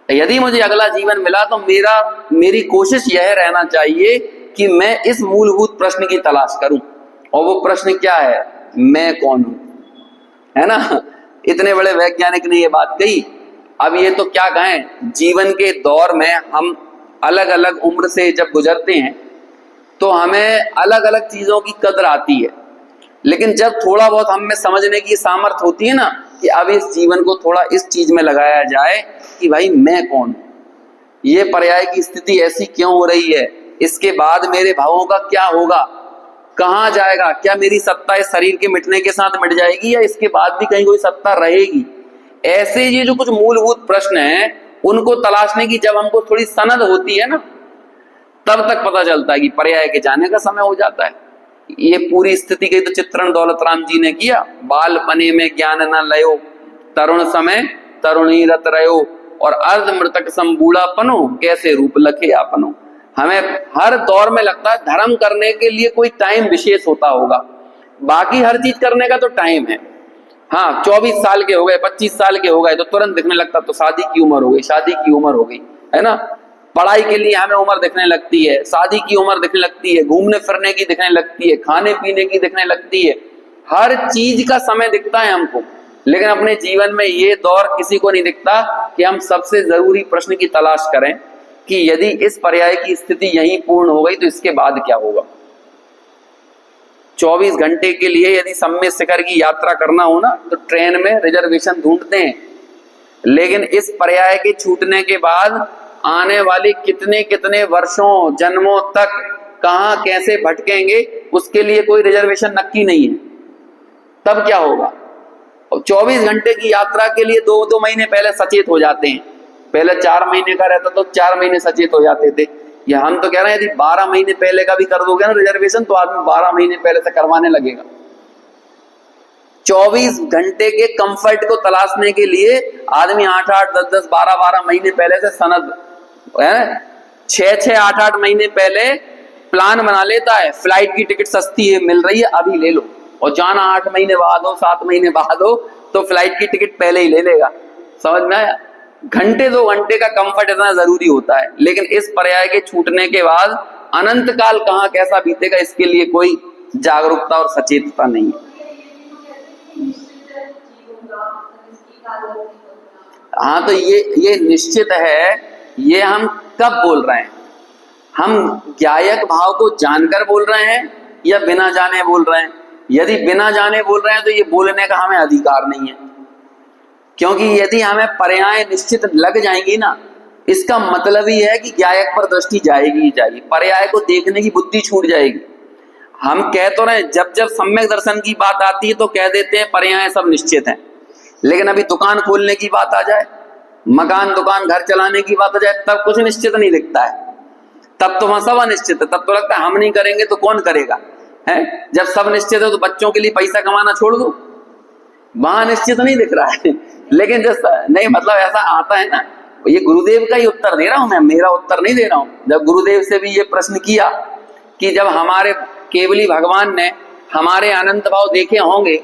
यदि मुझे अगला जीवन मिला तो मेरी कोशिश यह रहना चाहिए कि मैं इस मूलभूत प्रश्न की तलाश करूं, और वो प्रश्न क्या है? मैं कौन हूं, है ना। इतने बड़े वैज्ञानिक ने ये बात कही। अब ये तो क्या कहें, जीवन के दौर में हम अलग अलग उम्र से जब गुजरते हैं तो हमें अलग अलग चीजों की कदर आती है, लेकिन जब थोड़ा बहुत हम में समझने की सामर्थ्य होती है ना कि अब इस जीवन को थोड़ा इस चीज में लगाया जाए कि भाई मैं कौन हूं, ये पर्याय की स्थिति ऐसी क्यों हो रही है, इसके बाद मेरे भावों का क्या होगा, कहाँ जाएगा, क्या मेरी सत्ता इस शरीर के मिटने के साथ मिट जाएगी या इसके बाद भी कहीं कोई सत्ता रहेगी। ऐसे ये जो कुछ मूलभूत प्रश्न हैं उनको तलाशने की जब हमको थोड़ी सनद होती है ना, तब तक पता चलता है कि पर्याय के जाने का समय हो जाता है। ये पूरी स्थिति के तो चित्रण दौलत राम जी ने किया। बाल पने में ज्ञान न लयो, तरुण समय तरुणी रत रहो, और अर्ध मृतक संबूढ़ापनो, कैसे रूप लखे आपनो। हमें हर दौर में लगता है धर्म करने के लिए कोई टाइम विशेष होता होगा, बाकी हर चीज करने का तो टाइम है। हाँ, 24 साल के हो गए, 25 साल के हो गए तो तुरंत दिखने लगता तो शादी की उम्र हो गई, शादी की उम्र हो गई, है ना। पढ़ाई के लिए हमें उम्र दिखने लगती है, शादी की उम्र दिखने लगती है, घूमने फिरने की दिखने लगती है, खाने पीने की दिखने लगती है, हर चीज का समय दिखता है हमको। लेकिन अपने जीवन में ये दौर किसी को नहीं दिखता कि हम सबसे जरूरी प्रश्न की तलाश करें कि यदि इस पर्याय की स्थिति यहीं पूर्ण हो गई तो इसके बाद क्या होगा। 24 घंटे के लिए यदि सम्य शिखर की यात्रा करना हो ना तो ट्रेन में रिजर्वेशन ढूंढते हैं, लेकिन इस पर्याय के छूटने के बाद आने वाले कितने कितने वर्षों जन्मों तक कहां कैसे भटकेंगे उसके लिए कोई रिजर्वेशन नक्की नहीं है। तब क्या होगा? और 24 घंटे की यात्रा के लिए 2-2 महीने पहले सचेत हो जाते हैं। पहले 4 महीने का रहता तो 4 महीने सचेत हो जाते थे। या हम तो कह रहे हैं यदि 12 महीने पहले का भी कर दोगे ना रिजर्वेशन तो आदमी 12 महीने पहले से करवाने लगेगा। 24 घंटे के कंफर्ट को तलाशने के लिए आदमी 8-8, 10-10, 12-12 महीने पहले से सनद, 6-6, 8-8 महीने पहले प्लान बना लेता है। फ्लाइट की टिकट सस्ती है, मिल रही है, अभी ले लो, और जाना 8 महीने बाद हो, 7 महीने बाद हो तो फ्लाइट की टिकट पहले ही ले लेगा। समझ में आया? घंटे 2 घंटे का कंफर्ट इतना जरूरी होता है, लेकिन इस पर्याय के छूटने के बाद अनंत काल कहां कैसा बीतेगा इसके लिए कोई जागरूकता और सचेतता नहीं है। हाँ, तो ये निश्चित है। ये हम कब बोल रहे हैं? हम ज्ञायक भाव को जानकर बोल रहे हैं या बिना जाने बोल रहे हैं? यदि बिना जाने बोल रहे हैं तो ये बोलने का हमें अधिकार नहीं है, क्योंकि यदि हमें पर्याय निश्चित लग जाएंगी ना, इसका मतलब ही है कि ज्ञायक पर दृष्टि जाएगी ही जाएगी, पर्याय को देखने की बुद्धि छूट जाएगी। हम कह तो रहे जब जब सम्यक दर्शन की बात आती है तो कह देते हैं पर्याय सब निश्चित हैं, लेकिन अभी दुकान खोलने की बात आ जाए, मकान दुकान घर चलाने की बात आ जाए, तब कुछ निश्चित नहीं दिखता है। तब तो वहां सब अनिश्चित है, तब तो लगता है हम नहीं करेंगे तो कौन करेगा, है। जब सब निश्चित है तो बच्चों के लिए पैसा कमाना छोड़ दो, वहां निश्चित नहीं दिख रहा है। लेकिन जब नहीं, मतलब ऐसा आता है ना, ये गुरुदेव का ही उत्तर दे रहा हूं मैं, मेरा उत्तर नहीं दे रहा हूं। जब गुरुदेव से भी ये प्रश्न किया कि जब हमारे केवली भगवान ने हमारे अनंत भाव देखे होंगे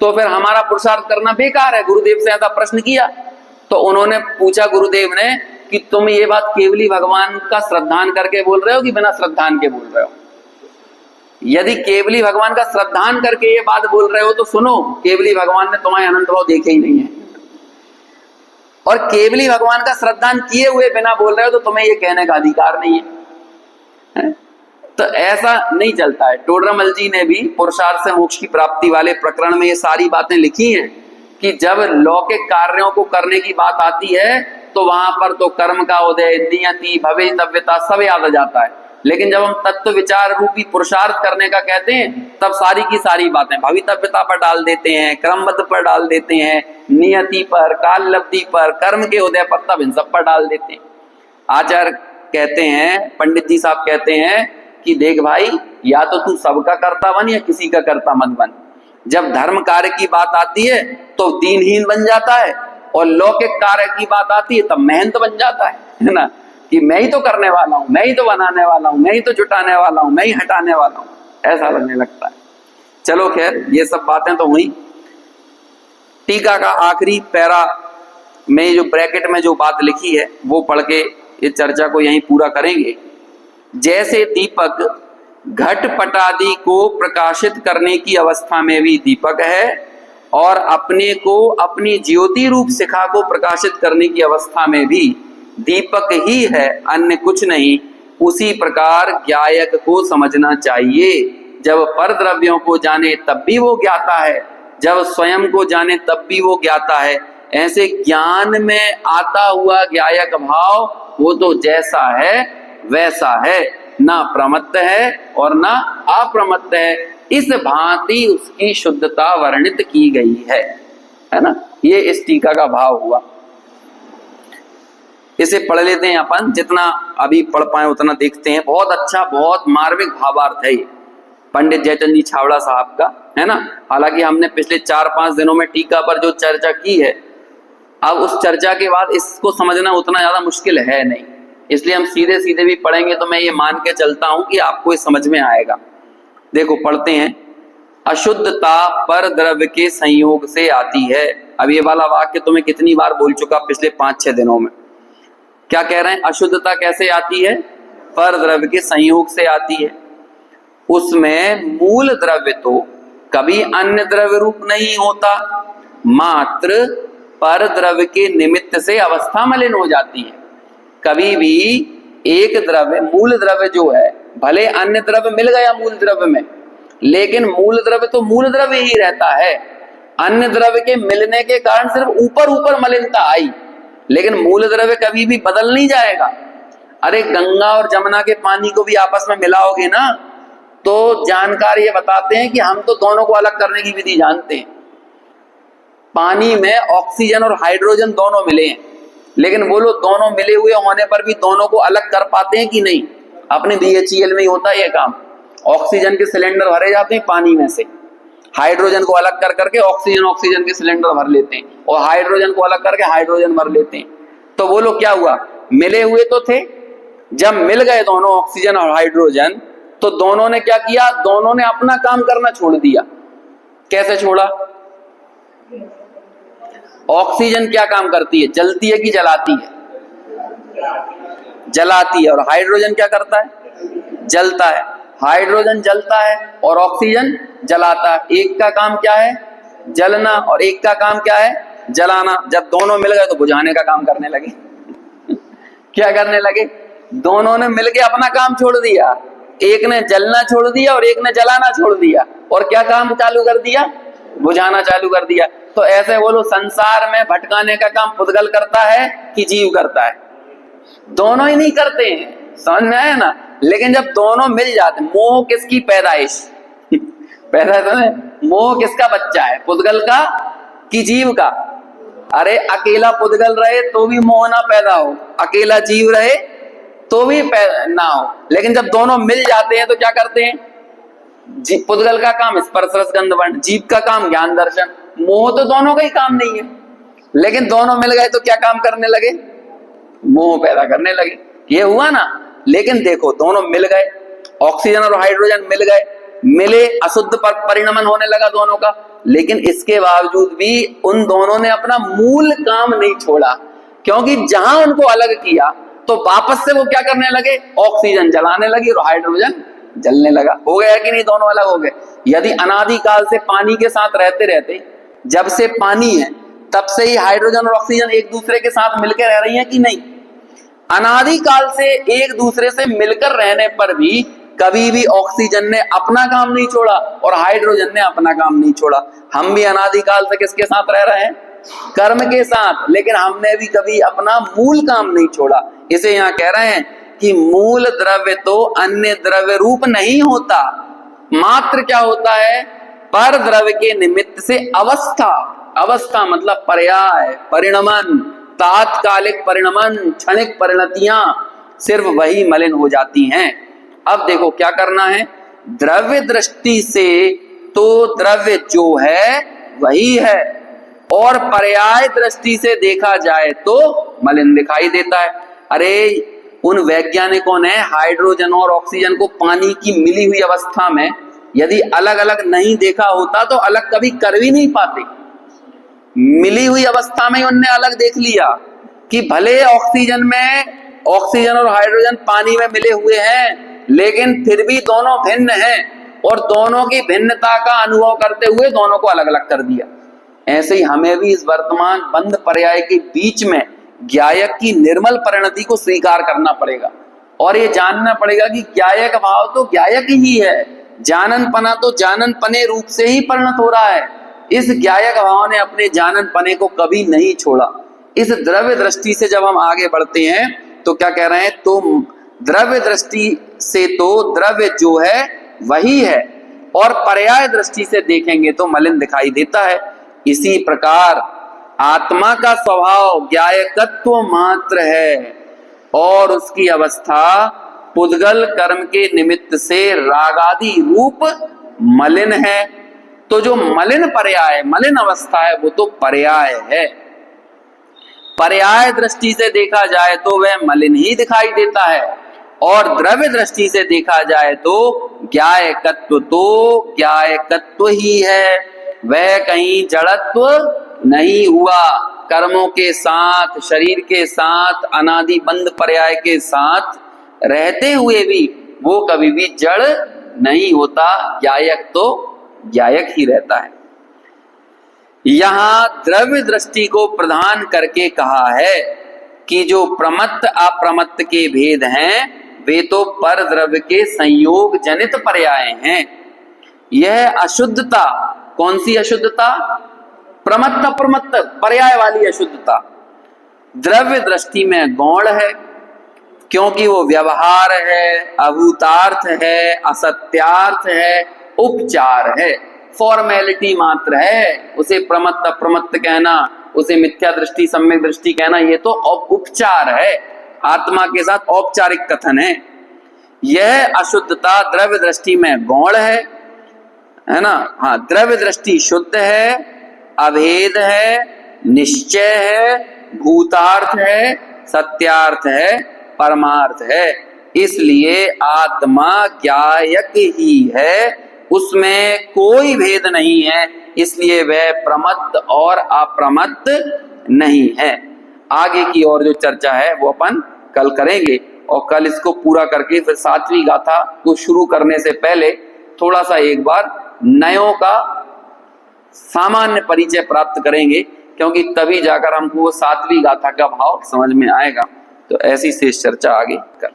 तो फिर हमारा पुरुषार्थ करना बेकार है, गुरुदेव से ऐसा प्रश्न किया तो उन्होंने पूछा गुरुदेव ने कि तुम ये बात केवली भगवान का श्रद्धान करके बोल रहे हो कि बिना श्रद्धान के बोल रहे हो? यदि केवली भगवान का श्रद्धान करके ये बात बोल रहे हो तो सुनो, केवली भगवान ने तुम्हारे अनंत भाव देखे ही नहीं है, और केवली भगवान का श्रद्धान किए हुए बिना बोल रहे हो तो तुम्हें ये कहने का अधिकार नहीं है। तो ऐसा नहीं चलता है। टोडरमल जी ने भी पुरुषार्थ से मोक्ष की प्राप्ति वाले प्रकरण में ये सारी बातें लिखी हैं कि जब लौकिक कार्यों को करने की बात आती है तो वहां पर तो कर्म का उदय, नियति, भवितव्यता सब याद आ जाता है, लेकिन जब हम तत्व विचार रूपी पुरुषार्थ करने का कहते हैं तब सारी की सारी बातें भवितव्यता पर डाल देते हैं, क्रमबद्ध पर डाल देते हैं, नियति पर, काल लब्धि पर, कर्म के उदय पर, तब इन सब पर डाल देते हैं। आचार्य कहते हैं, पंडित जी साहब कहते हैं कि देख भाई, या तो तू सबका कर्ता बन या किसी का कर्ता मत बन। जब धर्म कार्य की बात आती है तो दीनहीन बन जाता है, और लौकिक कार्य की बात आती है तब मेहनत बन जाता है ना, कि मैं ही तो करने वाला हूं, मैं ही तो बनाने वाला हूं, मैं ही तो जुटाने वाला हूं, मैं ही हटाने वाला हूं, ऐसा लगने लगता है। चलो खैर, ये सब बातें तो हुई। टीका का आखिरी पैरा में जो ब्रैकेट में जो बात लिखी है वो पढ़ के इस चर्चा को यहीं पूरा करेंगे। जैसे दीपक घटपट आदि को प्रकाशित करने की अवस्था में भी दीपक है और अपने को अपनी ज्योति रूप शिखा को प्रकाशित करने की अवस्था में भी दीपक ही है, अन्य कुछ नहीं। उसी प्रकार ज्ञायक को समझना चाहिए। जब पर द्रव्यों को जाने तब भी वो ज्ञाता है, जब स्वयं को जाने तब भी वो ज्ञाता है। ऐसे ज्ञान में आता हुआ ज्ञायक भाव वो तो जैसा है वैसा है, ना प्रमत्त है और ना अप्रमत्त है। इस भांति उसकी शुद्धता वर्णित की गई है ना। ये इस टीका का भाव हुआ। इसे पढ़ लेते हैं अपन, जितना अभी पढ़ पाए उतना देखते हैं। बहुत अच्छा, बहुत मार्मिक भावार्थ है ये पंडित जयचंद जी छावड़ा साहब का, है ना। हालांकि हमने पिछले 4-5 दिनों में टीका पर जो चर्चा की है, अब उस चर्चा के बाद इसको समझना उतना ज्यादा मुश्किल है नहीं, इसलिए हम सीधे सीधे भी पढ़ेंगे तो मैं ये मान के चलता हूं कि आपको ये समझ में आएगा। देखो पढ़ते हैं। अशुद्धता पर द्रव्य के संयोग से आती है। अब ये वाला वाक्य तो मैं कितनी बार बोल चुका पिछले 5-6 दिनों में। क्या कह रहे हैं? अशुद्धता कैसे आती है? पर द्रव्य के संयोग से आती है। उसमें मूल द्रव्य तो कभी अन्य द्रव्य रूप नहीं होता, मात्र पर द्रव्य के निमित्त से अवस्था मलिन हो जाती है। कभी भी एक द्रव्य, मूल द्रव्य जो है, भले अन्य द्रव्य मिल गया मूल द्रव्य में, लेकिन मूल द्रव्य तो मूल द्रव्य ही रहता है। अन्य द्रव्य के मिलने के कारण सिर्फ ऊपर ऊपर मलिनता आई, लेकिन मूल द्रव्य कभी भी बदल नहीं जाएगा। अरे गंगा और जमुना के पानी को भी आपस में मिलाओगे ना, तो जानकार ये बताते हैं कि हम तो दोनों को अलग करने की विधि जानते हैं। पानी में ऑक्सीजन और हाइड्रोजन दोनों मिले हैं, लेकिन बोलो दोनों मिले हुए होने पर भी दोनों को अलग कर पाते हैं कि नहीं? अपने BHEL में ही होता है ये काम। ऑक्सीजन के सिलेंडर भरे जाते हैं पानी में से, हाइड्रोजन को अलग कर करके ऑक्सीजन के सिलेंडर भर लेते हैं, और हाइड्रोजन को अलग करके हाइड्रोजन भर लेते हैं। तो बोलो क्या हुआ? मिले हुए तो थे, जब मिल गए दोनों ऑक्सीजन और हाइड्रोजन, तो दोनों ने क्या किया? दोनों ने अपना काम करना छोड़ दिया। कैसे छोड़ा? ऑक्सीजन क्या काम करती है? जलती है कि जलाती है? जलाती है। और हाइड्रोजन क्या करता है? जलता है। हाइड्रोजन जलता है और ऑक्सीजन जलाता है। एक का काम क्या है? जलना, और एक का काम क्या है? जलाना। जब दोनों मिल गए तो बुझाने का काम करने लगे। क्या करने लगे? दोनों ने मिलके अपना काम छोड़ दिया। एक ने जलना छोड़ दिया और एक ने जलाना छोड़ दिया, और क्या काम चालू कर दिया? बुझाना चालू कर दिया। तो ऐसे बोलो, संसार में भटकाने का काम पुद्गल करता है कि जीव करता है? दोनों ही नहीं करते हैं, समझ में आया ना। लेकिन जब दोनों मिल जाते, मोह किसकी पैदाइश? मोह किसका बच्चा है? पुद्गल का कि जीव का? अरे अकेला पुद्गल रहे तो भी मोह ना पैदा हो, अकेला जीव रहे तो भी ना हो। लेकिन जब दोनों मिल जाते हैं तो क्या करते हैं? पुद्गल का काम स्पर्श रस गंध वर्ण, जीव का काम ज्ञान दर्शन। मोह तो दोनों का ही काम नहीं है, लेकिन दोनों मिल गए तो क्या काम करने लगे? मोह पैदा करने लगे। ये हुआ ना। लेकिन देखो दोनों मिल गए, ऑक्सीजन और हाइड्रोजन मिल गए, मिले, अशुद्ध परिणमन होने लगा दोनों का, लेकिन इसके बावजूद भी उन दोनों ने अपना मूल काम नहीं छोड़ा, क्योंकि जहां उनको अलग किया तो वापस से वो क्या करने लगे? ऑक्सीजन जलाने लगी और हाइड्रोजन जलने लगा। हो गया कि नहीं? दोनों अलग हो गए। यदि अनादि काल से पानी के साथ रहते रहते, जब से पानी है तब से ही हाइड्रोजन और ऑक्सीजन एक दूसरे के साथ मिलकर रह रही हैं कि नहीं? अनादि काल से एक दूसरे से मिलकर रहने पर भी कभी भी ऑक्सीजन ने अपना काम नहीं छोड़ा और हाइड्रोजन ने अपना काम नहीं छोड़ा। हम भी अनादि काल से किसके साथ रह रहे हैं? कर्म के साथ, लेकिन हमने भी कभी अपना मूल काम नहीं छोड़ा। इसे यहाँ कह रहे हैं कि मूल द्रव्य तो अन्य द्रव्य रूप नहीं होता, मात्र क्या होता है? पर द्रव्य के निमित्त से अवस्था। अवस्था मतलब पर्याय, परिणमन, तात्कालिक परिणमन, क्षणिक परिणतियां, सिर्फ वही मलिन हो जाती हैं। अब देखो क्या करना है? द्रव्य दृष्टि से तो द्रव्य जो है वही है, और पर्याय दृष्टि से देखा जाए तो मलिन दिखाई देता है। अरे उन वैज्ञानिकों ने हाइड्रोजन और ऑक्सीजन को पानी की मिली हुई अवस्था में यदि अलग अलग नहीं देखा होता तो अलग कभी कर भी नहीं पाते। मिली हुई अवस्था में उनने अलग देख लिया कि भले ऑक्सीजन में ऑक्सीजन और हाइड्रोजन पानी में मिले हुए हैं, लेकिन फिर भी दोनों भिन्न हैं और दोनों की भिन्नता का अनुभव करते हुए दोनों को अलग अलग कर दिया। ऐसे ही हमें भी इस वर्तमान बंद पर्याय के बीच में ज्ञायक की निर्मल परिणति को स्वीकार करना पड़ेगा और ये जानना पड़ेगा कि ज्ञायक भाव तो ज्ञायक ही है, जानन पना तो जानन पने रूप से ही परिणत हो रहा है। इस ज्ञायक भाव ने अपने जानन पने को कभी नहीं छोड़ा। इस द्रव्य दृष्टि से जब हम आगे बढ़ते हैं तो क्या कह रहे हैं, तो द्रव्य दृष्टि से तो द्रव्य जो है वही है और पर्याय दृष्टि से देखेंगे तो मलिन दिखाई देता है। इसी प्रकार आत्मा का स्वभाव ज्ञायकत्व मात्र है और उसकी अवस्था पुद्गल कर्म के निमित्त से रागादि रूप मलिन है। तो जो मलिन पर्याय, मलिन अवस्था है वो तो पर्याय है। पर्याय दृष्टि से देखा जाए तो वह मलिन ही दिखाई देता है और द्रव्य दृष्टि से देखा जाए तो ज्ञायकत्व तो ज्ञायकत्व ही है, वह कहीं जड़त्व नहीं हुआ। कर्मों के साथ, शरीर के साथ, अनादि बंध पर्याय के साथ रहते हुए भी वो कभी भी जड़ नहीं होता, ज्ञायक तो ज्ञायक ही रहता है। यहां द्रव्य दृष्टि को प्रधान करके कहा है कि जो प्रमत्त अप्रमत्त के भेद हैं वे तो पर द्रव्य के संयोग जनित पर्याय हैं। यह अशुद्धता, कौन सी अशुद्धता? प्रमत्त अप्रमत्त पर्याय वाली अशुद्धता द्रव्य दृष्टि में गौण है, क्योंकि वो व्यवहार है, अभूतार्थ है, असत्यार्थ है, उपचार है, फॉर्मेलिटी मात्र है। उसे प्रमत्त अप्रमत्त कहना, उसे मिथ्या दृष्टि सम्यक दृष्टि कहना, ये तो उपचार है, आत्मा के साथ औपचारिक कथन है। यह अशुद्धता द्रव्य दृष्टि में गौण है ना। हाँ, द्रव्य दृष्टि शुद्ध है, अभेद है, निश्चय है, भूतार्थ है, सत्यार्थ है, परमार्थ है। इसलिए आत्मा ज्ञायक ही है, उसमें कोई भेद नहीं है, इसलिए वह प्रमत्त और अप्रमत्त नहीं है। आगे की और जो चर्चा है वो अपन कल करेंगे और कल इसको पूरा करके फिर 7वीं गाथा को शुरू करने से पहले थोड़ा सा एक बार नयों का सामान्य परिचय प्राप्त करेंगे, क्योंकि तभी जाकर हमको वो 7वीं गाथा का भाव समझ में आएगा। तो ऐसी शेष चर्चा आगे कर।